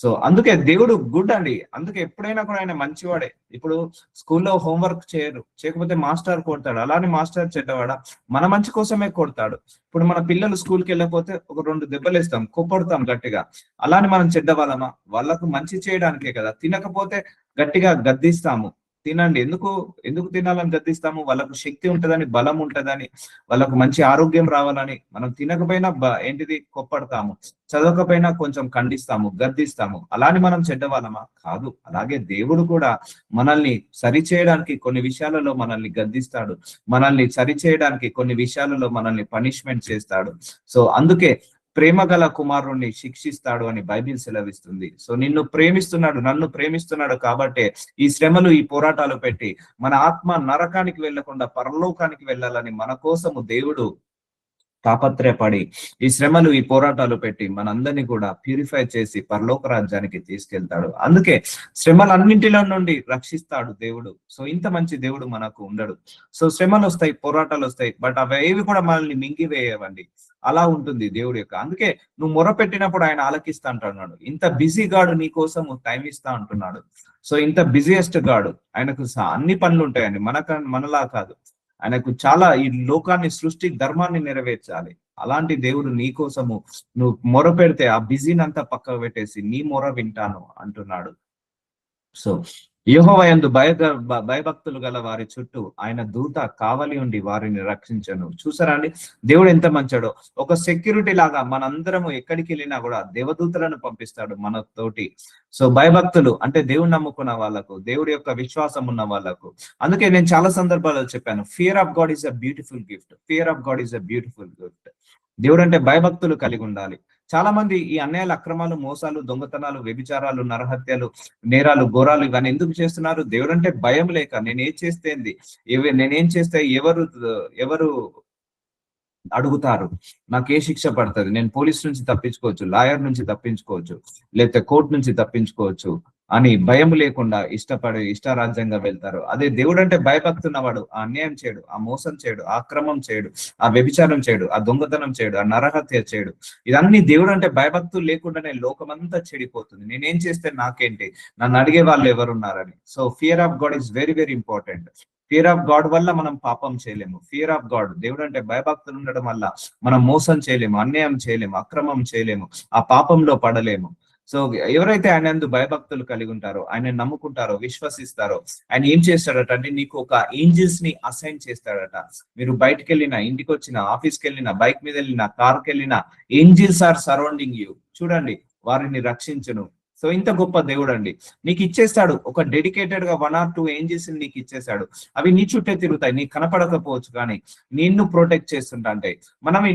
Speaker 1: సో అందుకే దేవుడు గుడ్ అండి. అందుకే ఎప్పుడైనా కూడా ఆయన మంచివాడే. ఇప్పుడు స్కూల్లో హోంవర్క్ చేయకపోతే మాస్టర్ కొడతాడు. అలానే మాస్టర్ చెడ్డవాడా? మన మంచి కోసమే కొడతాడు. ఇప్పుడు మన పిల్లలు స్కూల్కి వెళ్ళకపోతే ఒక 2 దెబ్బలు వేస్తాం, కొప్పడతాం గట్టిగా. అలానే మనం చెడ్డవాళ్ళమా? వాళ్ళకు మంచి చేయడానికే కదా. తినకపోతే గట్టిగా గద్దిస్తాము, తినండి. ఎందుకు ఎందుకు తినాలని గద్దిస్తాము? వాళ్ళకు శక్తి ఉంటదని, బలం ఉంటదని, వాళ్ళకు మంచి ఆరోగ్యం రావాలని. మనం తినకపోయినా ఏంటిది కొప్పడతాము, చదవకపోయినా కొంచెం ఖండిస్తాము, గద్దిస్తాము. అలానే మనం చెడ్డవాళ్ళమా? కాదు. అలాగే దేవుడు కూడా మనల్ని సరిచేయడానికి కొన్ని విషయాలలో మనల్ని గద్దిస్తాడు, మనల్ని సరిచేయడానికి కొన్ని విషయాలలో మనల్ని పనిష్మెంట్ చేస్తాడు. సో అందుకే ప్రేమ గల కుమారుణ్ణి శిక్షిస్తాడు అని బైబిల్ సెలవిస్తుంది. సో నిన్ను ప్రేమిస్తున్నాడు, నన్ను ప్రేమిస్తున్నాడు కాబట్టే ఈ శ్రమలు, ఈ పోరాటాలు పెట్టి మన ఆత్మ నరకానికి వెళ్లకుండా పరలోకానికి వెళ్ళాలని మన కోసము దేవుడు తాపత్రయపడి ఈ శ్రమలు, ఈ పోరాటాలు పెట్టి మనందరినీ కూడా ప్యూరిఫై చేసి పరలోక రాజ్యానికి తీసుకెళ్తాడు. అందుకే శ్రమలన్నింటిలో నుండి రక్షిస్తాడు దేవుడు. సో ఇంత మంచి దేవుడు మనకు ఉండడు. సో శ్రమలు వస్తాయి, పోరాటాలు వస్తాయి, బట్ అవి ఏవి కూడా మనల్ని మింగివేయవండి. అలా ఉంటుంది దేవుడి యొక్క. అందుకే నువ్వు మొరపెట్టినప్పుడు ఆయన ఆలకిస్తా అంటున్నాడు. ఇంత బిజీ గాడు నీ కోసము టైం ఇస్తా అంటున్నాడు. సో ఇంత బిజియెస్ట్ గాడు, ఆయనకు అన్ని పనులు ఉంటాయండి, మనలా కాదు. ఆయనకు చాలా ఈ లోకాన్ని సృష్టి ధర్మాన్ని నెరవేర్చాలి. అలాంటి దేవుడు నీ కోసము నువ్వు మొర పెడితే ఆ బిజీని అంతా పక్కకు పెట్టేసి నీ మొర వింటాను అంటున్నాడు. సో యెహోవా యందు భయభక్తులు గల వారి చుట్టూ ఆయన దూత కావలి ఉండి వారిని రక్షించను. చూసారా అండి దేవుడు ఎంత మంచాడో. ఒక సెక్యూరిటీ లాగా మనందరము ఎక్కడికి వెళ్ళినా కూడా దేవదూతలను పంపిస్తాడు మనతోటి. సో భయభక్తులు అంటే దేవుని నమ్ముకున్న వాళ్ళకు, దేవుడి యొక్క విశ్వాసం ఉన్న వాళ్ళకు. అందుకే నేను చాలా సందర్భాల్లో చెప్పాను, fear of God is a beautiful gift. Fear of God is a beautiful gift. దేవుడు అంటే భయభక్తులు కలిగి ఉండాలి. చాలా మంది ఈ అన్యాయాలు, అక్రమాలు, మోసాలు, దొంగతనాలు, వ్యభిచారాలు, నరహత్యలు, నేరాలు, ఘోరాలు ఇవన్నీ ఎందుకు చేస్తున్నారు? దేవుడు అంటే భయం లేక. నేనేం చేస్తే ఎవరు అడుగుతారు, నాకు ఏ శిక్ష పడుతుంది, నేను పోలీస్ నుంచి తప్పించుకోవచ్చు, లాయర్ నుంచి తప్పించుకోవచ్చు, లేకపోతే కోర్టు నుంచి తప్పించుకోవచ్చు అని భయం లేకుండా ఇష్టారాజ్యంగా వెళ్తారు. అదే దేవుడు అంటే భయభక్తున్నవాడు ఆ అన్యాయం చేయడు, ఆ మోసం చేయడు, ఆ అక్రమం చేయడు, ఆ వ్యభిచారం చేయడు, ఆ దొంగతనం చేయడు, ఆ నరహత్య చేయడు. ఇదన్నీ దేవుడు అంటే భయభక్తులు లేకుండానే లోకమంతా చెడిపోతుంది. నేనేం చేస్తే నాకేంటి, నన్ను అడిగే వాళ్ళు ఎవరున్నారని. So fear of God is very very important. Fear of God వల్ల మనం పాపం చేయలేము. ఫియర్ ఆఫ్ గాడ్, దేవుడు అంటే భయభక్తులు ఉండడం వల్ల మనం మోసం చేయలేము, అన్యాయం చేయలేము, అక్రమం చేయలేము, ఆ పాపంలో పడలేము. సో ఎవరైతే ఆయన యందు భయభక్తులు కలిగి ఉంటారో, ఆయన నమ్ముకుంటారో, విశ్వసిస్తారో, ఆయన ఏం చేస్తాడట అంటే నీకు ఒక ఏంజిల్స్ ని అసైన్ చేస్తాడట. మీరు బయటకు వెళ్ళినా, ఇంటికి వచ్చిన, ఆఫీస్కి వెళ్ళినా, బైక్ మీద వెళ్ళినా, కార్కి వెళ్ళినా, ఏంజిల్స్ ఆర్ సరౌండింగ్ యూ. చూడండి, వారిని రక్షించును. సో ఇంత గొప్ప దేవుడు అండి. నీకు ఇచ్చేస్తాడు ఒక డెడికేటెడ్ గా 1 or 2 ఏంజిల్స్ నీకు ఇచ్చేస్తాడు. అవి నీ చుట్టే తిరుగుతాయి, నీకు కనపడకపోవచ్చు కానీ నిన్ను ప్రొటెక్ట్ చేస్తుంటా. అంటే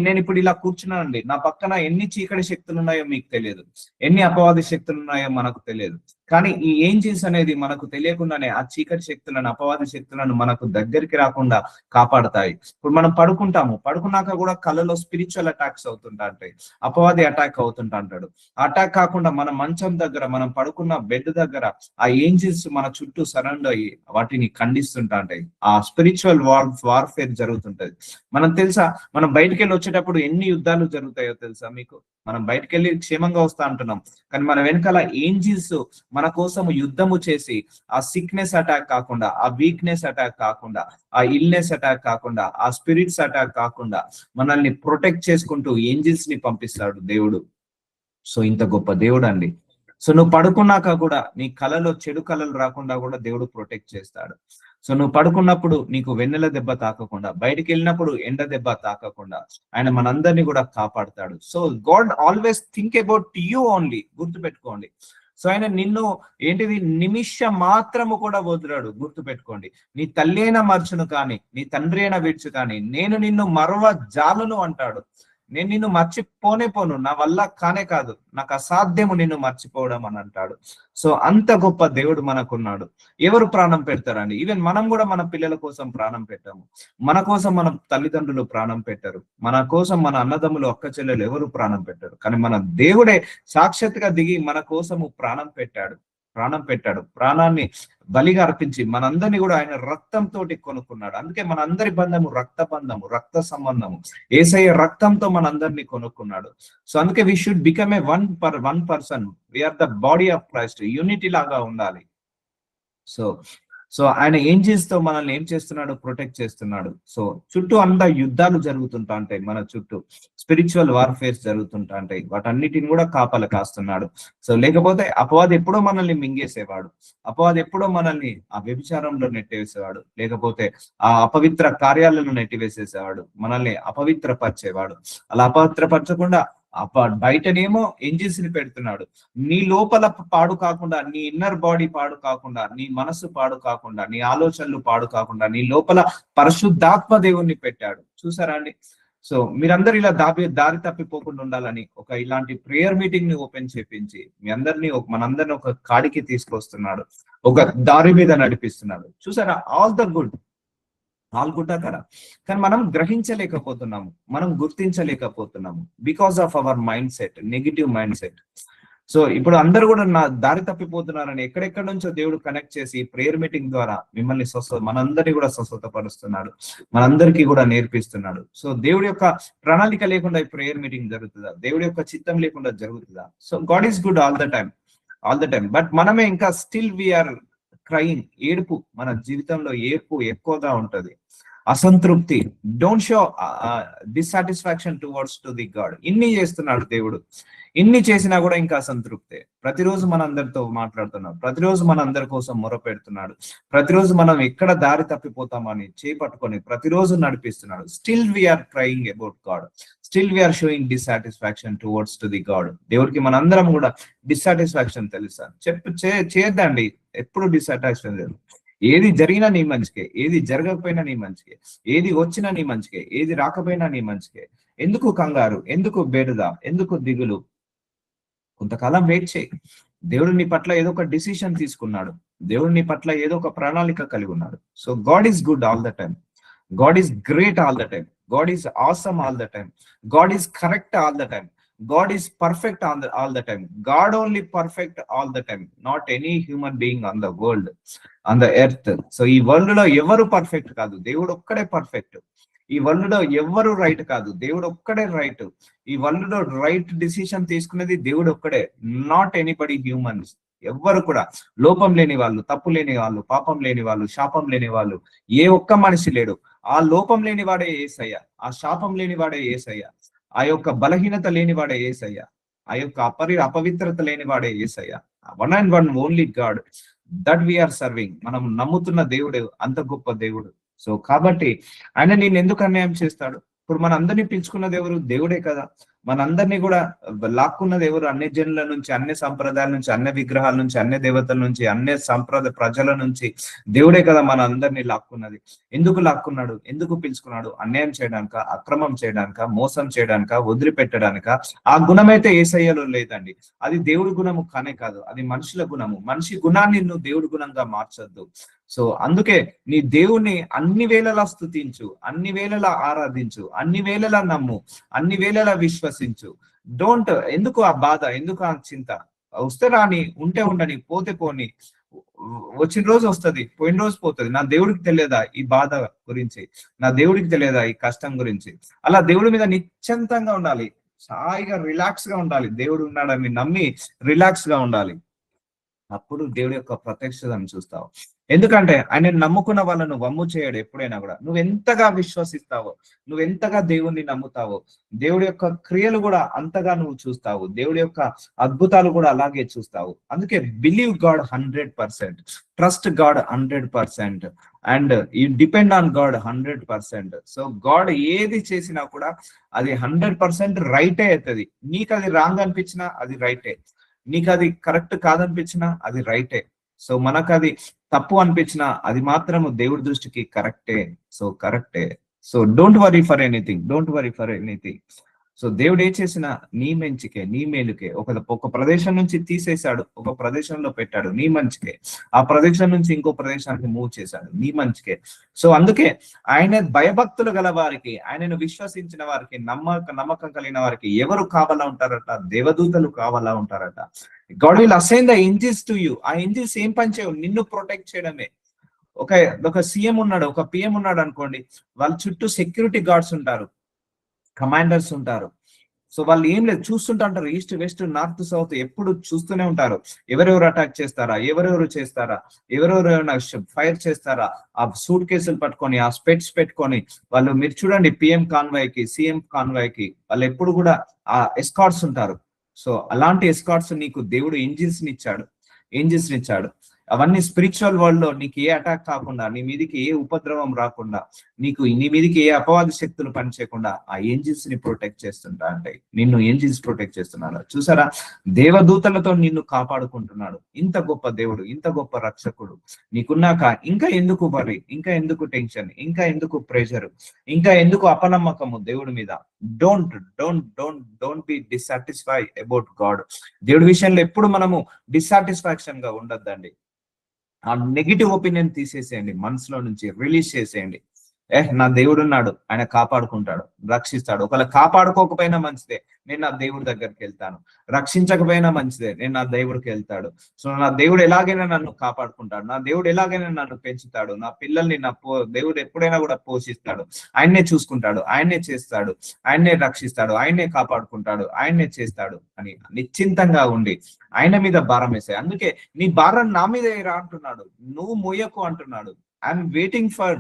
Speaker 1: నేను ఇప్పుడు ఇలా కూర్చున్నానండి, నా పక్కన ఎన్ని చీకటి శక్తులు ఉన్నాయో మీకు తెలియదు, ఎన్ని అపవాది శక్తులు ఉన్నాయో మనకు తెలియదు. కానీ ఈ ఏంజిల్స్ అనేది మనకు తెలియకుండానే ఆ చీకటి శక్తులను, అపవాది శక్తులను మనకు దగ్గరికి రాకుండా కాపాడుతాయి. ఇప్పుడు మనం పడుకున్నాక కూడా కళ్ళలో స్పిరిచువల్ అటాక్స్ అవుతుంటా ఉంటాయి, అపవాది అటాక్ అవుతుంటా అంటాడు. అటాక్ కాకుండా మన మంచం దగ్గర, మనం పడుకున్న బెడ్ దగ్గర ఆ ఏంజిల్స్ మన చుట్టూ సరౌండ్ అయ్యి వాటిని ఖండిస్తుంటా ఉంటాయి. ఆ స్పిరిచువల్ వార్ఫేర్ జరుగుతుంటది. మనం తెలుసా, మనం బయటకు వెళ్ళి వచ్చేటప్పుడు ఎన్ని యుద్ధాలు జరుగుతాయో తెలుసా మీకు? మనం బయటకు వెళ్ళి క్షేమంగా వస్తా అంటున్నాం, కానీ మన వెనకాల ఏంజిల్స్ మన కోసం యుద్ధము చేసి ఆ సిక్నెస్ అటాక్ కాకుండా, ఆ వీక్నెస్ అటాక్ కాకుండా, ఆ ఇల్నెస్ అటాక్ కాకుండా, ఆ స్పిరిట్స్ అటాక్ కాకుండా మనల్ని ప్రొటెక్ట్ చేసుకుంటూ ఏంజిల్స్ ని పంపిస్తాడు దేవుడు. సో ఇంత గొప్ప దేవుడు అండి. సో నువ్వు పడుకున్నాక కూడా నీ కళలో చెడు కళలు రాకుండా కూడా దేవుడు ప్రొటెక్ట్ చేస్తాడు. సో నువ్వు పడుకున్నప్పుడు నీకు వెన్నెల దెబ్బ తాకకుండా, బయటికి వెళ్ళినప్పుడు ఎండ దెబ్బ తాకకుండా ఆయన మనందరినీ కూడా కాపాడుతాడు. So God always think about you only, గుర్తుపెట్టుకోండి. సో ఆయన నిన్ను ఏంటిది నిమిషం మాత్రము కూడా వదిలాడు, గుర్తుపెట్టుకోండి. నీ తల్లి అయినా మర్చును కానీ, నీ తండ్రి అయినా విడుచు కానీ, నేను నిన్ను మరవ జాలను అంటాడు. నేను నిన్ను మర్చిపోనే పోను, నా వల్ల కానే కాదు, నాకు అసాధ్యము నిన్ను మర్చిపోవడం అని అంటాడు. సో అంత గొప్ప దేవుడు మనకున్నాడు. ఎవరు ప్రాణం పెడతారండి? ఈవెన్ మనం కూడా మన పిల్లల కోసం ప్రాణం పెట్టాము. మన కోసం మన తల్లిదండ్రులు ప్రాణం పెట్టారు, మన కోసం మన అన్నదమ్ములు అక్క చెల్లెలు ఎవరు ప్రాణం పెట్టారు. కానీ మన దేవుడే సాక్షాత్తుగా దిగి మన కోసము ప్రాణం పెట్టాడు, ప్రాణాన్ని బలిగా అర్పించి మనందరినీ కూడా ఆయన రక్తంతో కొనుక్కున్నాడు. అందుకే మన అందరి బంధము రక్త బంధము, రక్త సంబంధము. యేసయ్య రక్తంతో మనందరినీ కొనుక్కున్నాడు. సో అందుకే we should become a one person. We are the body of Christ, unity లాగా ఉండాలి. సో సో ఆయన ఏంజెల్స్ తో మనల్ని ఏం చేస్తున్నాడు? ప్రొటెక్ట్ చేస్తున్నాడు. సో చుట్టూ అంతా యుద్ధాలు జరుగుతుంటా ఉంటాయి, మన చుట్టూ స్పిరిచువల్ వార్ఫేర్స్ జరుగుతుంటా ఉంటాయి. వాటన్నిటిని కూడా కాపలా కాస్తున్నాడు. సో లేకపోతే అపవాది ఎప్పుడో మనల్ని మింగేసేవాడు, అపవాది ఎప్పుడో మనల్ని ఆ వ్యభిచారంలో నెట్టివేసేవాడు, లేకపోతే ఆ అపవిత్ర కార్యాలను నెట్టివేసేసేవాడు, మనల్ని అపవిత్రపరిచేవాడు. అలా అపవిత్రపరచకుండా బయటనేమో ఏంజిల్స్ ని పెడుతున్నాడు. నీ లోపల పాడు కాకుండా, నీ ఇన్నర్ బాడీ పాడు కాకుండా, నీ మనసు పాడు కాకుండా, నీ ఆలోచనలు పాడు కాకుండా నీ లోపల పరిశుద్ధాత్మ దేవుణ్ణి పెట్టాడు. చూసారా అండి? సో మీరందరూ ఇలా దారి తప్పిపోకుండా ఉండాలని ఒక ఇలాంటి ప్రేయర్ మీటింగ్ ని ఓపెన్ చేపించి మీ అందరినీ మనందరిని ఒక కాడికి తీసుకొస్తున్నాడు, ఒక దారి మీద నడిపిస్తున్నాడు. చూసారా? ఆల్ గుడ్ కదా. కానీ మనం గ్రహించలేకపోతున్నాము, మనం గుర్తించలేకపోతున్నాము because of our mindset, negative mindset. So ఇప్పుడు అందరూ కూడా నా దారి తప్పిపోతున్నారని ఎక్కడెక్కడి నుంచో దేవుడు కనెక్ట్ చేసి ప్రేయర్ మీటింగ్ ద్వారా మిమ్మల్ని మనందరినీ కూడా స్వస్థతపరుస్తున్నాడు, మనందరికీ కూడా నేర్పిస్తున్నాడు. సో దేవుడి యొక్క ప్రణాళిక లేకుండా ఈ ప్రేయర్ మీటింగ్ జరుగుతుందా? దేవుడి యొక్క చిత్తం లేకుండా జరుగుతుందా? So God is good all the time. But మనమే ఇంకా స్టిల్ వీఆర్ క్రయింగ్. ఏడుపు, మన జీవితంలో ఏడుపు ఎక్కువగా ఉంటది, అసంతృప్తి. Don't show dissatisfaction towards to the God. ఇన్ని చేస్తున్నాడు దేవుడు, ఇన్ని చేసినా కూడా ఇంకా అసంతృప్తే. ప్రతిరోజు మన అందరితో మాట్లాడుతున్నాడు, ప్రతిరోజు మన అందరి కోసం మొర పెడుతున్నాడు, ప్రతిరోజు మనం ఎక్కడ దారి తప్పిపోతామని చేపట్టుకొని ప్రతిరోజు నడిపిస్తున్నాడు. Still we are crying about God, still we are showing dissatisfaction towards to the God. దేవుడికి మనందరం కూడా డిస్సాటిస్ఫాక్షన్ తెలుసా? చేయొద్దండి ఎప్పుడు డిస్సాటిస్ఫాక్షన్ లేదు. ఏది జరిగినా నీ మంచికే, ఏది జరగకపోయినా నీ మంచికే, ఏది వచ్చినా నీ మంచికే, ఏది రాకపోయినా నీ మంచికే. ఎందుకు కంగారు, ఎందుకు బెడద, ఎందుకు దిగులు? కొంతకాలం వెయిట్ చేయి. దేవుడు నీ పట్ల ఏదో ఒక డిసిషన్ తీసుకున్నాడు, దేవుడు నీ పట్ల ఏదో ఒక ప్రణాళిక కలిగి ఉన్నాడు. So God is good all the time, God is great all the time, God is awesome all the time, God is correct all the time, God is perfect all the time. God only perfect all the time, not any human being on the world, on the earth. So ఈ వరల్డ్ లో ఎవరు పర్ఫెక్ట్ కాదు, దేవుడు ఒక్కడే పర్ఫెక్ట్. ఈ వరల్డ్ లో ఎవరు రైట్ కాదు, దేవుడు ఒక్కడే రైట్. ఈ వరల్డ్ లో రైట్ డిసిషన్ తీసుకునేది దేవుడు ఒక్కడే, నాట్ ఎనీబడి హ్యూమన్స్. ఎవ్వరు కూడా లోపం లేని వాళ్ళు, తప్పు లేని వాళ్ళు, పాపం లేని వాళ్ళు, శాపం లేని వాళ్ళు ఏ ఒక్క మనిషి లేడు. ఆ లోపం లేని వాడే యేసయ్య, ఆ శాపం లేని వాడే యేసయ్య, ఆ యొక్క బలహీనత లేనివాడే యేసయ్య, ఆ యొక్క అపవిత్రత లేనివాడే Yesayya. One and one only God that we're serving. మనం నమ్ముతున్న దేవుడు అంత గొప్ప దేవుడు. సో కాబట్టి ఆయన నేను ఎందుకు అన్యాయం చేస్తాడు? ఇప్పుడు మన అందరినీ పిలుచుకున్నది ఎవరు? దేవుడే కదా. మనందరినీ కూడా లాక్కున్నది ఎవరు? అన్ని జనుల నుంచి, అన్ని సంప్రదాయాల నుంచి, అన్ని విగ్రహాల నుంచి, అన్ని దేవతల నుంచి, అన్ని ప్రజల నుంచి దేవుడే కదా మన అందరినీ లాక్కున్నది. ఎందుకు లాక్కున్నాడు? ఎందుకు పిలుచుకున్నాడు? అన్యాయం చేయడానిక, అక్రమం చేయడానిక, మోసం చేయడానిక, వదిలిపెట్టడానిక? ఆ గుణమైతే యేసయ్యలో లేదండి. అది దేవుడి గుణము కానే కాదు, అది మనుషుల గుణము. మనిషి గుణాన్ని నువ్వు దేవుడి గుణంగా మార్చొద్దు. సో అందుకే నీ దేవుణ్ణి అన్ని వేళలా స్తుతించు, అన్ని వేళలా ఆరాధించు, అన్ని వేళలా నమ్ము, అన్ని వేళలా విశ్వసించు. డోంట్, ఎందుకు ఆ బాధ, ఎందుకు ఆ చింత? వస్తే రాని, ఉంటే ఉండని, పోతే పోని. వచ్చిన రోజు వస్తుంది, పోయిన రోజు పోతుంది. నా దేవుడికి తెలియదా ఈ బాధ గురించి? నా దేవుడికి తెలియదా ఈ కష్టం గురించి? అలా దేవుడి మీద నిశ్చంతంగా ఉండాలి, హాయిగా రిలాక్స్ గా ఉండాలి. దేవుడు ఉన్నాడని నమ్మి రిలాక్స్ గా ఉండాలి. అప్పుడు దేవుడి యొక్క ప్రత్యక్షతను చూస్తావు. ఎందుకంటే ఆయన నమ్ముకున్న వాళ్ళను వమ్ము చేయడు ఎప్పుడైనా కూడా. నువ్వు ఎంతగా విశ్వసిస్తావో, నువ్వు ఎంతగా దేవుణ్ణి నమ్ముతావో, దేవుడి యొక్క క్రియలు కూడా అంతగా నువ్వు చూస్తావు. దేవుడి యొక్క అద్భుతాలు కూడా అలాగే చూస్తావు. అందుకే believe God 100%, trust God 100%, and you depend on God 100%. So God ఏది చేసినా కూడా అది 100% రైటే అవుతుంది. నీకు అది రాంగ్ అనిపించినా అది రైటే, నీకు అది కరెక్ట్ కాదనిపించినా అది రైటే. సో మనకు అది తప్పు అనిపించినా అది మాత్రము దేవుడి దృష్టికి కరెక్టే. సో కరెక్టే. So don't worry for anything, don't worry for anything. So దేవుడు ఏ చేసినా నీ మంచికే, నీ మేలుకే. ఒక ప్రదేశం నుంచి తీసేశాడు, ఒక ప్రదేశంలో పెట్టాడు నీ మంచికే. ఆ ప్రదేశం నుంచి ఇంకో ప్రదేశానికి మూవ్ చేశాడు నీ మంచికే. సో అందుకే ఆయన భయభక్తులు గల వారికి, ఆయనను విశ్వసించిన వారికి, నమ్మకం కలిగిన వారికి ఎవరు కావాలా ఉంటారట? దేవదూతలు కావాలా ఉంటారట. God will assign the angels to you. ఆ ఏంజెల్స్ ఏం పని చేయవు? నిన్ను ప్రొటెక్ట్ చేయడమే. ఒక ఒక సీఎం ఉన్నాడు, ఒక పిఎం ఉన్నాడు అనుకోండి, వాళ్ళ చుట్టూ సెక్యూరిటీ గార్డ్స్ ఉంటారు, కమాండర్స్ ఉంటారు. సో వాళ్ళు ఏం లేదు, చూస్తుంటా ఉంటారు. ఈస్ట్ వెస్ట్ నార్త్ సౌత్ ఎప్పుడు చూస్తూనే ఉంటారు. ఎవరెవరు అటాక్ చేస్తారా, ఎవరెవరు చేస్తారా, ఎవరెవరు ఫైర్ చేస్తారా. ఆ సూట్ కేసులు పట్టుకొని, ఆ స్పెట్స్ పెట్టుకొని వాళ్ళు, మీరు చూడండి పిఎం కాన్వాయ్ కి, సిఎం కాన్వాయ్ కి వాళ్ళు ఎప్పుడు కూడా ఆ ఎస్కార్ట్స్ ఉంటారు. సో అలాంటి ఎస్కార్ట్స్ నీకు దేవుడు ఏంజిల్స్ ని ఇచ్చాడు. అవన్నీ స్పిరిచువల్ వరల్డ్ లో నీకు ఏ అటాక్ కాకుండా, నీ మీదకి ఏ ఉపద్రవం రాకుండా, నీ మీదకి ఏ అపవాద శక్తులు పనిచేయకుండా ఆ ఏంజిల్స్ ని ప్రొటెక్ట్ చేస్తుంటా అంటే, నిన్ను ఏంజిల్స్ ప్రొటెక్ట్ చేస్తున్నాడు. చూసారా, దేవదూతలతో నిన్ను కాపాడుకుంటున్నాడు. ఇంత గొప్ప దేవుడు, ఇంత గొప్ప రక్షకుడు నీకున్నాక ఇంకా ఎందుకు వరి, ఇంకా ఎందుకు టెన్షన్, ఇంకా ఎందుకు ప్రెషర్, ఇంకా ఎందుకు అపనమ్మకము దేవుడి మీద? Don't be dissatisfy about God. దేవుడి విషయంలో ఎప్పుడు మనము డిస్సాటిస్ఫాక్షన్ గా ఉండొద్దండి. ఆ నెగిటివ్ ఒపీనియన్ తీసేసేయండి, మనసులో నుంచి రిలీజ్ చేసేయండి. నా దేవుడు ఉన్నాడు, ఆయన కాపాడుకుంటాడు, రక్షిస్తాడు. ఒకవేళ కాపాడుకోకపోయినా మంచిదే, నేను నా దేవుడి దగ్గరికి వెళ్తాను. రక్షించకపోయినా మంచిదే, నేను నా దేవుడికి వెళ్తాడు. సో నా దేవుడు ఎలాగైనా నన్ను కాపాడుకుంటాడు, నా దేవుడు ఎలాగైనా నన్ను పెంచుతాడు, నా పిల్లల్ని దేవుడు ఎప్పుడైనా కూడా పోషిస్తాడు, ఆయన్నే చూసుకుంటాడు, ఆయన్నే చేస్తాడు, ఆయన్నే రక్షిస్తాడు, ఆయన్నే కాపాడుకుంటాడు, ఆయన్నే చేస్తాడు అని నిశ్చింతంగా ఉండి ఆయన మీద భారం వేసాయి. అందుకే నీ భారం నా మీద రా అంటున్నాడు, నువ్వు మోయకు అంటున్నాడు. I'm waiting for.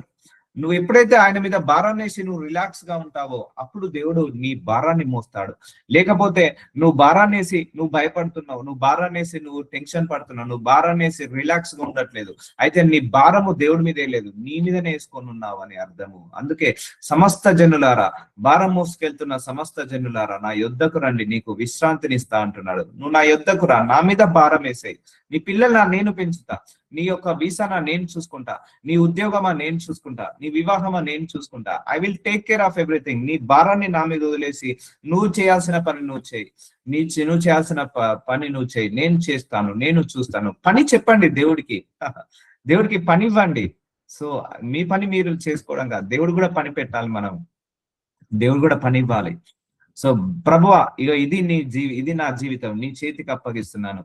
Speaker 1: నువ్వు ఎప్పుడైతే ఆయన మీద భారాన్ని వేసి నువ్వు రిలాక్స్ గా ఉంటావో అప్పుడు దేవుడు నీ భారాన్ని మోస్తాడు. లేకపోతే నువ్వు భారాన్ని వేసి నువ్వు భయపడుతున్నావు, నువ్వు భారాన్ని వేసి నువ్వు టెన్షన్ పడుతున్నావు, నువ్వు భారాన్ని వేసి రిలాక్స్ గా ఉండట్లేదు, అయితే నీ భారము దేవుడి మీదే లేదు, నీ మీదనే వేసుకొని ఉన్నావు అని అర్థము. అందుకే సమస్త జనులారా, భారం మోసుకెళ్తున్న సమస్త జనులారా, నా యొద్దకు రండి, నీకు విశ్రాంతినిస్తా అంటున్నాడు. నువ్వు నా యొద్దకు రా, నా మీద భారం వేసేయి. నీ పిల్లల నేను పెంచుతా, నీ యొక్క వీసానా నేను చూసుకుంటా, నీ ఉద్యోగమా నేను చూసుకుంటా, నీ వివాహమా నేను చూసుకుంటా. I will take care of everything. నీ భారాన్ని నా మీద వదిలేసి నువ్వు చేయాల్సిన పని నువ్వు చేయి, నువ్వు చేయాల్సిన పని నువ్వు చేయి, నేను చేస్తాను, నేను చూస్తాను. పని చెప్పండి దేవుడికి, దేవుడికి పని ఇవ్వండి. సో మీ పని మీరు చేసుకోవడం కాదు, దేవుడు కూడా పని పెట్టాలి. దేవుడు కూడా పని ఇవ్వాలి. సో ప్రభువా, ఇక ఇది నా జీవితం నీ చేతికి అప్పగిస్తున్నాను,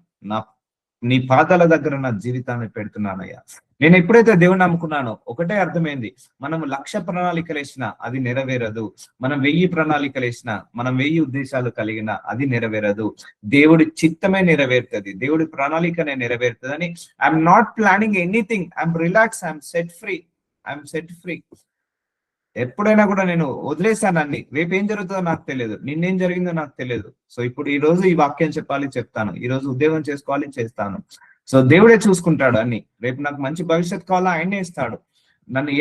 Speaker 1: నీ పాదాల దగ్గర నా జీవితాన్ని పెడుతున్నానయ్యా. నేను ఎప్పుడైతే దేవుని నమ్ముకున్నానో ఒకటే అర్థమైంది, మనం 1,00,000 ప్రణాళికలు వేసినా అది నెరవేరదు, మనం 1000 ప్రణాళికలు వేసినా, మనం 1000 ఉద్దేశాలు కలిగినా అది నెరవేరదు. దేవుడి చిత్తమే నెరవేరుతుంది, దేవుడి ప్రణాళికనే నెరవేరుతుంది అని. I'm not planning anything, I'm relax, I'm set free. ఎప్పుడైనా కూడా నేను వదిలేశాను అన్ని. రేపు ఏం జరుగుతుందో నాకు తెలియదు, నిన్నేం జరిగిందో నాకు తెలియదు. సో ఇప్పుడు ఈ రోజు ఈ వాక్యం చెప్పాలి, చెప్తాను. ఈ రోజు ఉద్యోగం చేసుకోవాలి, చేస్తాను. సో దేవుడే చూసుకుంటాడు అన్ని. రేపు నాకు మంచి భవిష్యత్తు కావాలా, ఆయనే ఇస్తాడు. నన్ను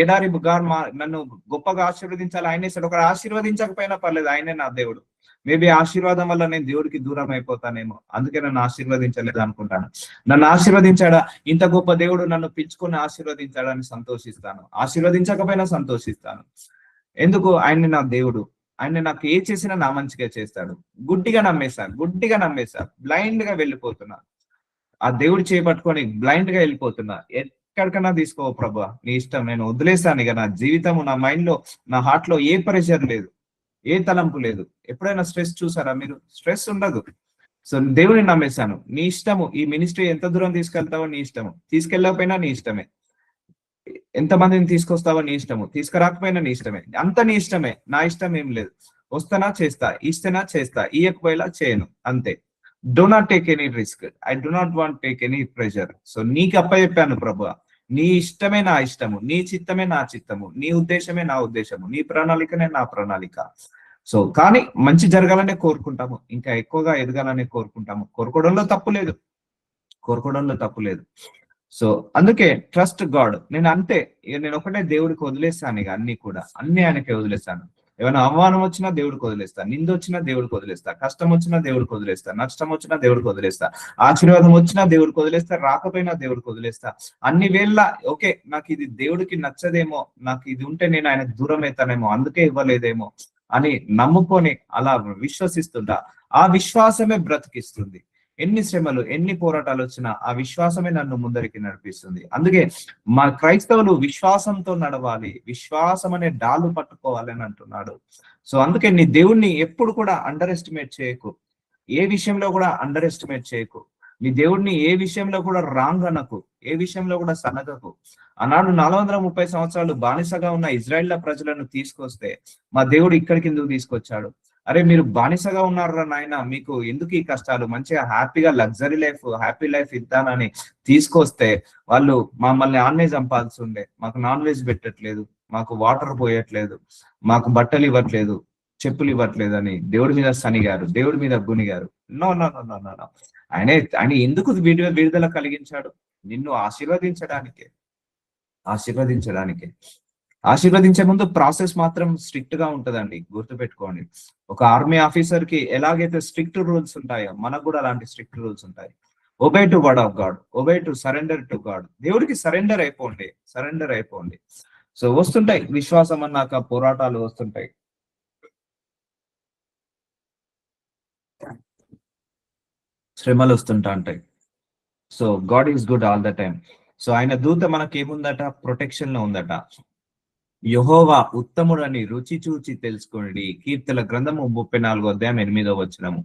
Speaker 1: నన్ను గొప్పగా ఆశీర్వదించాలి, ఆయనే ఇస్తాడు. ఒకరు ఆశీర్వదించకపోయినా పర్లేదు, ఆయనే నా దేవుడు. మేబీ ఆశీర్వాదం వల్ల నేను దేవుడికి దూరం అయిపోతానేమో, అందుకే నన్ను ఆశీర్వదించలేదు అనుకుంటాను. నన్ను ఆశీర్వదించాడా, ఇంత గొప్ప దేవుడు నన్ను పిలుచుకొని ఆశీర్వదించాడని సంతోషిస్తాను. ఆశీర్వదించకపోయినా సంతోషిస్తాను. ఎందుకు? ఆయన్ని నా దేవుడు, ఆయన నాకు ఏ చేసినా నా మంచిగా చేస్తాడు. గుడ్డిగా నమ్మేశా, బ్లైండ్ గా వెళ్ళిపోతున్నా, ఆ దేవుడు చేపట్టుకొని బ్లైండ్ గా వెళ్ళిపోతున్నా. ఎక్కడికన్నా తీసుకో ప్రభా, నీ ఇష్టం, నేను వదిలేస్తాను. ఇక నా జీవితము, నా మైండ్ లో, నా హార్ట్ లో ఏ ప్రెషర్ లేదు, ఏ తలంపు లేదు. ఎప్పుడైనా స్ట్రెస్ చూసారా మీరు? స్ట్రెస్ ఉండదు. సో దేవుని నమ్మేశాను, నీ ఇష్టము. ఈ మినిస్ట్రీ ఎంత దూరం తీసుకెళ్తావో నీ ఇష్టము, తీసుకెళ్ళకపోయినా నీ ఇష్టమే. ఎంతమందిని తీసుకొస్తావో నీ ఇష్టము, తీసుకురాకపోయినా నీ ఇష్టమే. అంత నీ ఇష్టమే, నా ఇష్టం ఏం లేదు. వస్తానా చేస్తా, ఇస్తేనా చేస్తా, ఇయ్యకపోయేలా చేయను, అంతే. Do not take any risk, I do not want take any pressure. So నీకు అప్పచెప్పాను ప్రభు, నీ ఇష్టమే నా ఇష్టము, నీ చిత్తమే నా చిత్తము, నీ ఉద్దేశమే నా ఉద్దేశము, నీ ప్రణాళికనే నా ప్రణాళిక. సో కానీ మంచి జరగాలనే కోరుకుంటాము, ఇంకా ఎక్కువగా ఎదగాలనే కోరుకుంటాము. కోరుకోవడంలో తప్పు లేదు, కోరుకోవడంలో తప్పు లేదు. సో అందుకే ట్రస్ట్ గాడ్. నేను అంతే, నేను ఒకటే దేవుడికి వదిలేస్తాను, ఇక అన్ని కూడా అన్ని ఆయనకే వదిలేస్తాను. ఏమైనా అవమానం వచ్చినా దేవుడికి వదిలేస్తా, నింద వచ్చినా దేవుడికి వదిలేస్తా, కష్టం వచ్చినా దేవుడికి వదిలేస్తా, నష్టం వచ్చినా దేవుడికి వదిలేస్తా, ఆశీర్వాదం వచ్చినా దేవుడికి వదిలేస్తా, రాకపోయినా దేవుడికి వదిలేస్తా. అన్ని వేళ ఓకే నాకు ఇది దేవుడికి నచ్చదేమో, నాకు ఇది ఉంటే నేను ఆయనకు దూరం అవుతానేమో, అందుకే ఇవ్వలేదేమో అని నమ్ముకొని అలా విశ్వసిస్తుంటా. ఆ విశ్వాసమే బ్రతికిస్తుంది. ఎన్ని శ్రమలు ఎన్ని పోరాటాలు వచ్చినా ఆ విశ్వాసమే నన్ను ముందరికి నడిపిస్తుంది. అందుకే మా క్రైస్తవులు విశ్వాసంతో నడవాలి, విశ్వాసం అనే డాలు పట్టుకోవాలి అని అంటున్నాడు. సో అందుకే నీ దేవుణ్ణి ఎప్పుడు కూడా అండర్ ఎస్టిమేట్ చేయకు, ఏ విషయంలో కూడా అండర్ ఎస్టిమేట్ చేయకు. నీ దేవుడిని ఏ విషయంలో కూడా రాంగ్ అనకు, ఏ విషయంలో కూడా సనగకు. ఆనాడు 430 సంవత్సరాలు బానిసగా ఉన్న ఇజ్రాయిల్ ప్రజలను తీసుకొస్తే మా దేవుడు ఇక్కడికి ఎందుకు తీసుకొచ్చాడు? అరే మీరు బానిసగా ఉన్నారా నాయన, మీకు ఎందుకు ఈ కష్టాలు, మంచిగా హ్యాపీగా లగ్జరీ లైఫ్ హ్యాపీ లైఫ్ ఇద్దానని తీసుకొస్తే వాళ్ళు మమ్మల్ని ఆన్నే చంపాల్సి ఉండే, మాకు నాన్ వెజ్ పెట్టట్లేదు, మాకు వాటర్ పోయట్లేదు, మాకు బట్టలు ఇవ్వట్లేదు, చెప్పులు ఇవ్వట్లేదు అని దేవుడి మీద సనిగారు, దేవుడి మీద గునిగారు. No no no no no. ఆయన ఎందుకు విడుదల కలిగించాడు? నిన్ను ఆశీర్వదించడానికే, ఆశీర్వదించడానికే. ఆశీర్వదించే ముందు ప్రాసెస్ మాత్రం స్ట్రిక్ట్ గా ఉంటదండి, గుర్తుపెట్టుకోండి. ఒక ఆర్మీ ఆఫీసర్ కి ఎలాగైతే స్ట్రిక్ట్ రూల్స్ ఉంటాయో మనకు కూడా అలాంటి స్ట్రిక్ట్ రూల్స్ ఉంటాయి. Obey to word of God, obey to surrender to God. దేవుడికి సరెండర్ అయిపోండి, సరెండర్ అయిపోండి. సో వస్తుంటాయి, విశ్వాసం అన్నాక పోరాటాలు వస్తుంటాయి, శ్రమలు వస్తుంటా ఉంటాయి. So God is good all the time. So ఆయన దూత మనకి ఏముందట? ప్రొటెక్షన్ లో ఉందట. యెహోవా ఉత్తముడు అని రుచి చూచి తెలుసుకోండి. కీర్తన గ్రంథము 34:8.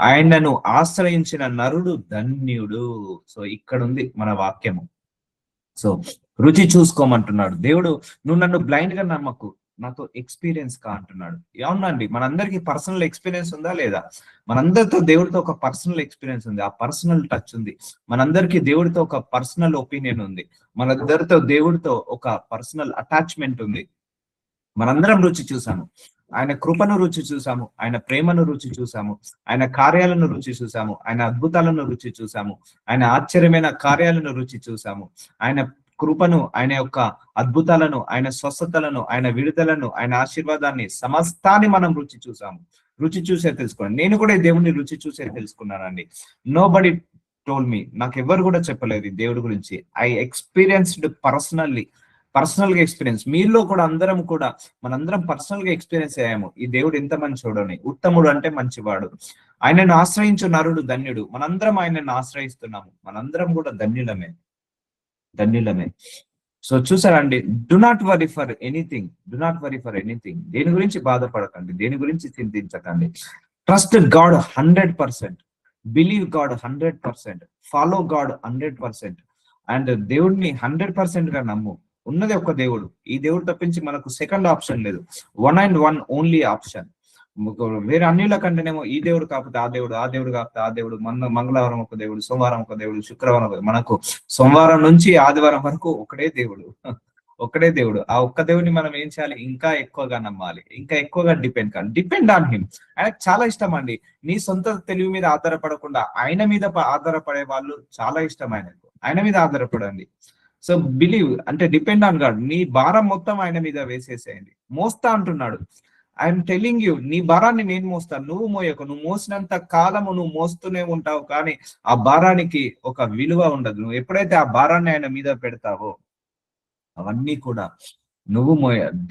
Speaker 1: ఆయనను ఆశ్రయించిన నరుడు ధన్యుడు. సో ఇక్కడ ఉంది మన వాక్యము. సో రుచి చూసుకోమంటున్నాడు దేవుడు. నువ్వు నన్ను బ్లైండ్ గా నమ్మకు, నాతో ఎక్స్పీరియన్స్ కా అంటున్నాడు. అవునండి, మనందరికి పర్సనల్ ఎక్స్పీరియన్స్ ఉందా లేదా? మనందరితో దేవుడితో ఒక పర్సనల్ ఎక్స్పీరియన్స్ ఉంది, ఆ పర్సనల్ టచ్ ఉంది. మనందరికి దేవుడితో ఒక పర్సనల్ ఒపీనియన్ ఉంది, మనందరితో దేవుడితో ఒక పర్సనల్ అటాచ్మెంట్ ఉంది. మనందరం రుచి చూసాము, ఆయన కృపను రుచి చూసాము, ఆయన ప్రేమను రుచి చూసాము, ఆయన కార్యాలను రుచి చూసాము, ఆయన అద్భుతాలను రుచి చూసాము, ఆయన ఆశ్చర్యమైన కార్యాలను రుచి చూసాము, ఆయన కృపను, ఆయన యొక్క అద్భుతాలను, ఆయన స్వస్థతలను, ఆయన విడుదలను, ఆయన ఆశీర్వాదాన్ని, సమస్తాన్ని మనం రుచి చూసాము. రుచి చూసే తెలుసుకోండి. నేను కూడా ఈ దేవుడిని రుచి చూసే తెలుసుకున్నానండి. నో బడీ టోల్ మీ, నాకు ఎవరు కూడా చెప్పలేదు ఈ దేవుడి గురించి. ఐ ఎక్స్పీరియన్స్డ్ పర్సనల్ గా ఎక్స్పీరియన్స్. మీలో కూడా అందరం కూడా మనందరం పర్సనల్ గా ఎక్స్పీరియన్స్ అయ్యాము ఈ దేవుడు ఎంత మంచివాడని. ఉత్తముడు అంటే మంచివాడు. ఆయనను ఆశ్రయించు నరుడు ధన్యుడు. మనందరం ఆయనను ఆశ్రయిస్తున్నాము, మనందరం కూడా ధన్యులమే, ధన్యులమే. సో చూసారండి, do not worry for anything, do not worry for anything. దేని గురించి బాధపడకండి, దేని గురించి చింతించకండి. Trust God 100%, believe God 100%, follow God 100%. And దేవుడిని 100% గా నమ్ము. ఉన్నది ఒక దేవుడు, ఈ దేవుడు తప్పించి మనకు సెకండ్ ఆప్షన్ లేదు. One and one only option. వేరే అన్నిళ్ళ కంటేనేమో ఈ దేవుడు కాకపోతే ఆ దేవుడు, ఆ దేవుడు కాకపోతే ఆ దేవుడు, మంగళవారం ఒక దేవుడు, సోమవారం ఒక దేవుడు, శుక్రవారం ఒక. మనకు సోమవారం నుంచి ఆదివారం వరకు ఒకటే దేవుడు, ఒక్కడే దేవుడు. ఆ ఒక్క దేవుడిని మనం ఏం చేయాలి? ఇంకా ఎక్కువగా నమ్మాలి, ఇంకా ఎక్కువగా డిపెండ్ ఆన్ హిమ్. ఆయనకు చాలా ఇష్టం అండి. నీ సొంత తెలివి మీద ఆధారపడకుండా ఆయన మీద ఆధారపడే వాళ్ళు చాలా ఇష్టం ఆయనకు. ఆయన మీద ఆధారపడండి. సో బిలీవ్ అంటే డిపెండ్ ఆన్ గాడ్. నీ భారం మొత్తం ఆయన మీద వేసేసేయండి. మోస్తా అంటున్నాడు. ఐఎమ్ టెలింగ్ యూ, నీ భారాన్ని నేను మోస్తాను, నువ్వు మోయకు. నువ్వు మోసినంత కాలము నువ్వు మోస్తూనే ఉంటావు, కానీ ఆ భారానికి ఒక విలువ ఉండదు. నువ్వు ఎప్పుడైతే ఆ భారాన్ని ఆయన మీద పెడతావో అవన్నీ కూడా నువ్వు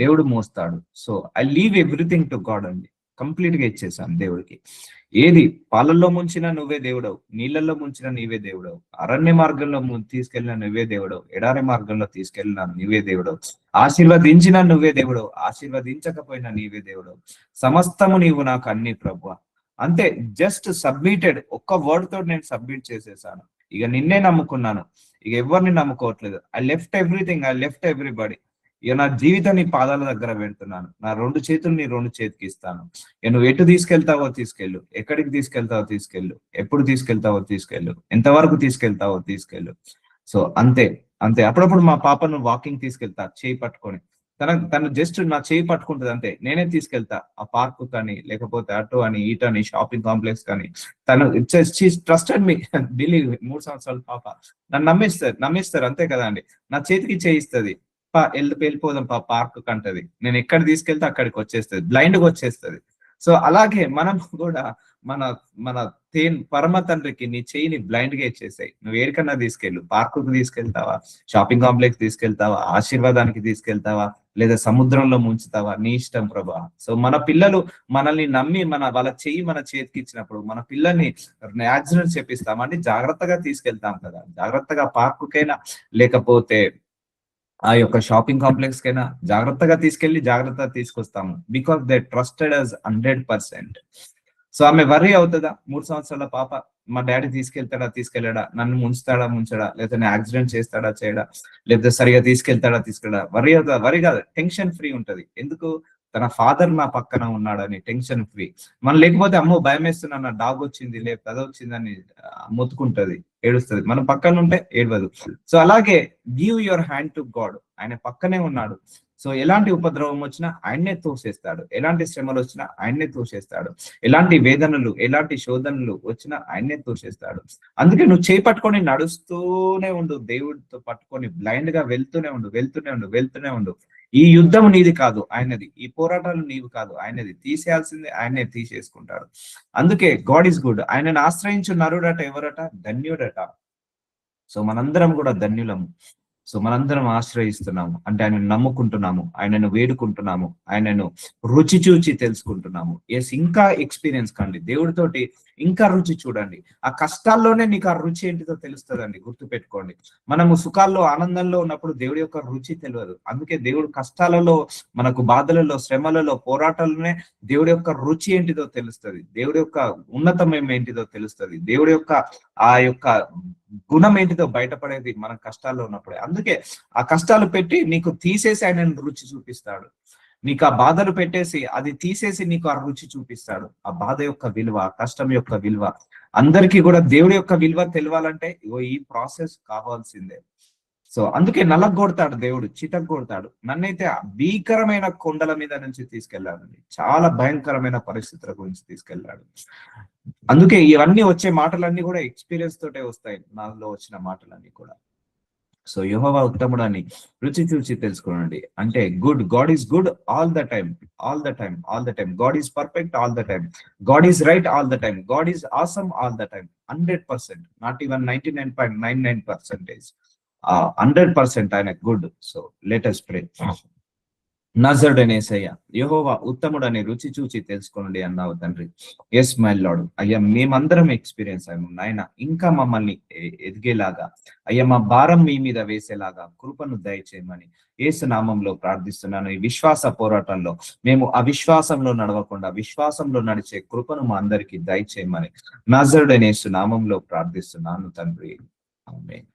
Speaker 1: దేవుడు మోస్తాడు. So I leave everything to God అండి. కంప్లీట్ గా ఇచ్చేసాను దేవుడికి. ఏది పాలల్లో ముంచినా నువ్వే దేవుడవు, నీళ్ళల్లో ముంచినా నీవే దేవుడవు, అరణ్య మార్గంలో తీసుకెళ్ళిన నువ్వే దేవుడవు, ఎడారి మార్గంలో తీసుకెళ్ళిన నువ్వే దేవుడవు, ఆశీర్వదించినా నువ్వే దేవుడవు, ఆశీర్వదించకపోయినా నీవే దేవుడవు. సమస్తము నీవు నాకు అన్ని ప్రభువా. అంతే, జస్ట్ సబ్మిటెడ్. ఒక్క వర్డ్ తోటి నేను సబ్మిట్ చేసేసాను. ఇక నిన్నే నమ్ముకున్నాను, ఇక ఎవరిని నమ్ముకోవట్లేదు. I left everything, I left everybody. ఇక నా జీవితం నీ పాదాల దగ్గర పెడుతున్నాను, నా 2 చేతులు నీ 2 చేతికి ఇస్తాను. నువ్వు ఎటు తీసుకెళ్తావో తీసుకెళ్ళు, ఎక్కడికి తీసుకెళ్తావో తీసుకెళ్ళు, ఎప్పుడు తీసుకెళ్తావో తీసుకెళ్ళు, ఎంతవరకు తీసుకెళ్తావో తీసుకెళ్ళు. సో అంతే అంతే. అప్పుడప్పుడు మా పాపను వాకింగ్ తీసుకెళ్తా చేయి పట్టుకొని, తను జస్ట్ నా చేయి పట్టుకుంటది అంతే. నేనే తీసుకెళ్తా ఆ పార్క్ కానీ, లేకపోతే అటు అని ఇటు అని షాపింగ్ కాంప్లెక్స్ కానీ. తను ట్రస్టెడ్ మీ, బిలీవ్. 3 సంవత్సరాల పాప నన్ను నమ్మిస్తారు అంతే కదా అండి. నా చేతికి చేయిస్తుంది, వెళ్ళిపోదాం పార్క్ కంటది. నేను ఎక్కడ తీసుకెళ్తే అక్కడికి వచ్చేస్తుంది, బ్లైండ్ గా వచ్చేస్తుంది. సో అలాగే మనం కూడా మన మన పరమ తండ్రికి నీ చేయిని బ్లైండ్ గా ఇచ్చేసాయి. నువ్వు ఏడికన్నా తీసుకెళ్ళు, పార్కుకు తీసుకెళ్తావా, షాపింగ్ కాంప్లెక్స్ తీసుకెళ్తావా, ఆశీర్వాదానికి తీసుకెళ్తావా, లేదా సముద్రంలో ముంచుతావా, నీ ఇష్టం ప్రభా. సో మన పిల్లలు మనల్ని నమ్మి వాళ్ళ చెయ్యి మన చేతికి ఇచ్చినప్పుడు మన పిల్లల్ని యాక్సిడెంట్ చెప్పిస్తామండి, జాగ్రత్తగా తీసుకెళ్తాం కదా. జాగ్రత్తగా పార్కుకైనా లేకపోతే ఆ యొక్క షాపింగ్ కాంప్లెక్స్ కైనా జాగ్రత్తగా తీసుకెళ్లి జాగ్రత్తగా తీసుకొస్తాము. Because they trusted us 100%. So ఆమె వరీ అవుతుందా? 3 సంవత్సరాల పాప మా డాడీ తీసుకెళ్లాడా, నన్ను ముంచడా, లేకపోతే యాక్సిడెంట్ చేయడా, లేకపోతే సరిగా తీసుకెళ్లాడా, వరీ అవుతుందా? వరీ కాదు, టెన్షన్ ఫ్రీ ఉంటది. ఎందుకు? తన ఫాదర్ నా పక్కన ఉన్నాడని టెన్షన్ ఫ్రీ. మనం లేకపోతే అమ్మో భయం వేస్తున్నా, నా డాగ్ వచ్చింది లేకపోతే అది వచ్చిందని మొత్తుకుంటది, ఏడుస్తుంది. మన పక్కన ఉంటే ఏడవదు. సో అలాగే give your hand to God. ఆయన పక్కనే ఉన్నాడు. సో ఎలాంటి ఉపద్రవం వచ్చినా ఆయన్నే తోసేస్తాడు, ఎలాంటి శ్రమలు వచ్చినా ఆయన్నే తోసేస్తాడు, ఎలాంటి వేదనలు ఎలాంటి శోధనలు వచ్చినా ఆయన్నే తోసేస్తాడు. అందుకే నువ్వు చేపట్టుకొని నడుస్తూనే ఉండు, దేవుడితో పట్టుకొని బ్లైండ్ గా వెళ్తూనే ఉండు. ఈ యుద్ధం నీది కాదు, ఆయనది. ఈ పోరాటాలు నీవు కాదు, ఆయనది. తీసేయాల్సింది ఆయనే తీసేసుకుంటాడు. అందుకే గాడ్ ఈస్ గుడ్. ఆయనను ఆశ్రయించు నరుడట ఎవరట? ధన్యుడట. సో మనందరం కూడా ధన్యులము. సో మనందరం ఆశ్రయిస్తున్నాము అంటే ఆయనను నమ్ముకుంటున్నాము, ఆయనను వేడుకుంటున్నాము, ఆయనను రుచి చూచి తెలుసుకుంటున్నాము. ఎస్, ఇంకా ఎక్స్పీరియన్స్ కండి దేవుడితోటి, ఇంకా రుచి చూడండి. ఆ కష్టాల్లోనే నీకు ఆ రుచి ఏంటిదో తెలుస్తుందండి. గుర్తుపెట్టుకోండి, మనము సుఖాల్లో ఆనందంలో ఉన్నప్పుడు దేవుడి యొక్క రుచి తెలియదు. అందుకే దేవుడు కష్టాలలో, మనకు బాధలలో, శ్రమలలో, పోరాటాలలోనే దేవుడి యొక్క రుచి ఏంటిదో తెలుస్తుంది, దేవుడి యొక్క ఉన్నతమేం ఏంటిదో తెలుస్తుంది, దేవుడి యొక్క ఆ యొక్క గుణం ఏంటిదో బయటపడేది మన కష్టాల్లో ఉన్నప్పుడే. అందుకే ఆ కష్టాలు పెట్టి నీకు తీసేసి ఆయన రుచి చూపిస్తాడు. నీకు ఆ బాధలు పెట్టేసి అది తీసేసి నీకు ఆ రుచి చూపిస్తాడు. ఆ బాధ యొక్క విలువ, కష్టం యొక్క విలువ. అందరికీ కూడా దేవుడి యొక్క విలువ తెలియాలంటే ఈ ప్రాసెస్ కావాల్సిందే. సో అందుకే నలగొడతాడు దేవుడు, చితగొడతాడు. నన్నైతే భీకరమైన కొండల మీద నుంచి తీసుకెళ్లాడండి, చాలా భయంకరమైన పరిస్థితుల గురించి తీసుకెళ్లాడు. అందుకే ఇవన్నీ వచ్చే మాటలన్నీ కూడా ఎక్స్పీరియన్స్ తోటే వస్తాయి, నాలో వచ్చిన మాటలన్నీ కూడా. సో యెహోవా ఉత్తముడు అని రుచి చూచి తెలుసుకోనండి. అంటే God is good all the time. God is perfect all the time. God is right all the time. God is awesome all the time. 100%, not even 99.99%. 100% ఆయన good. So let us pray. నజరుడైన యేసయ్య, యెహోవా ఉత్తముడని రుచి చూచి తెలుసుకోండి అన్నావు తండ్రి. Yes my Lord. అయ్యా మేమందరం ఎక్స్పీరియన్స్ అయ్యాము నాయన. ఇంకా మమ్మల్ని ఎదిగేలాగా, అయ్యా మా భారం మీ మీద వేసేలాగా కృపను దయచేయమని యేసు నామంలో ప్రార్థిస్తున్నాను. ఈ విశ్వాస పోరాటంలో మేము అవిశ్వాసంలో నడవకుండా విశ్వాసంలో నడిచే కృపను మా అందరికి దయచేయమని నజరుడైన యేసు నామంలో ప్రార్థిస్తున్నాను తండ్రి. ఆమేన్.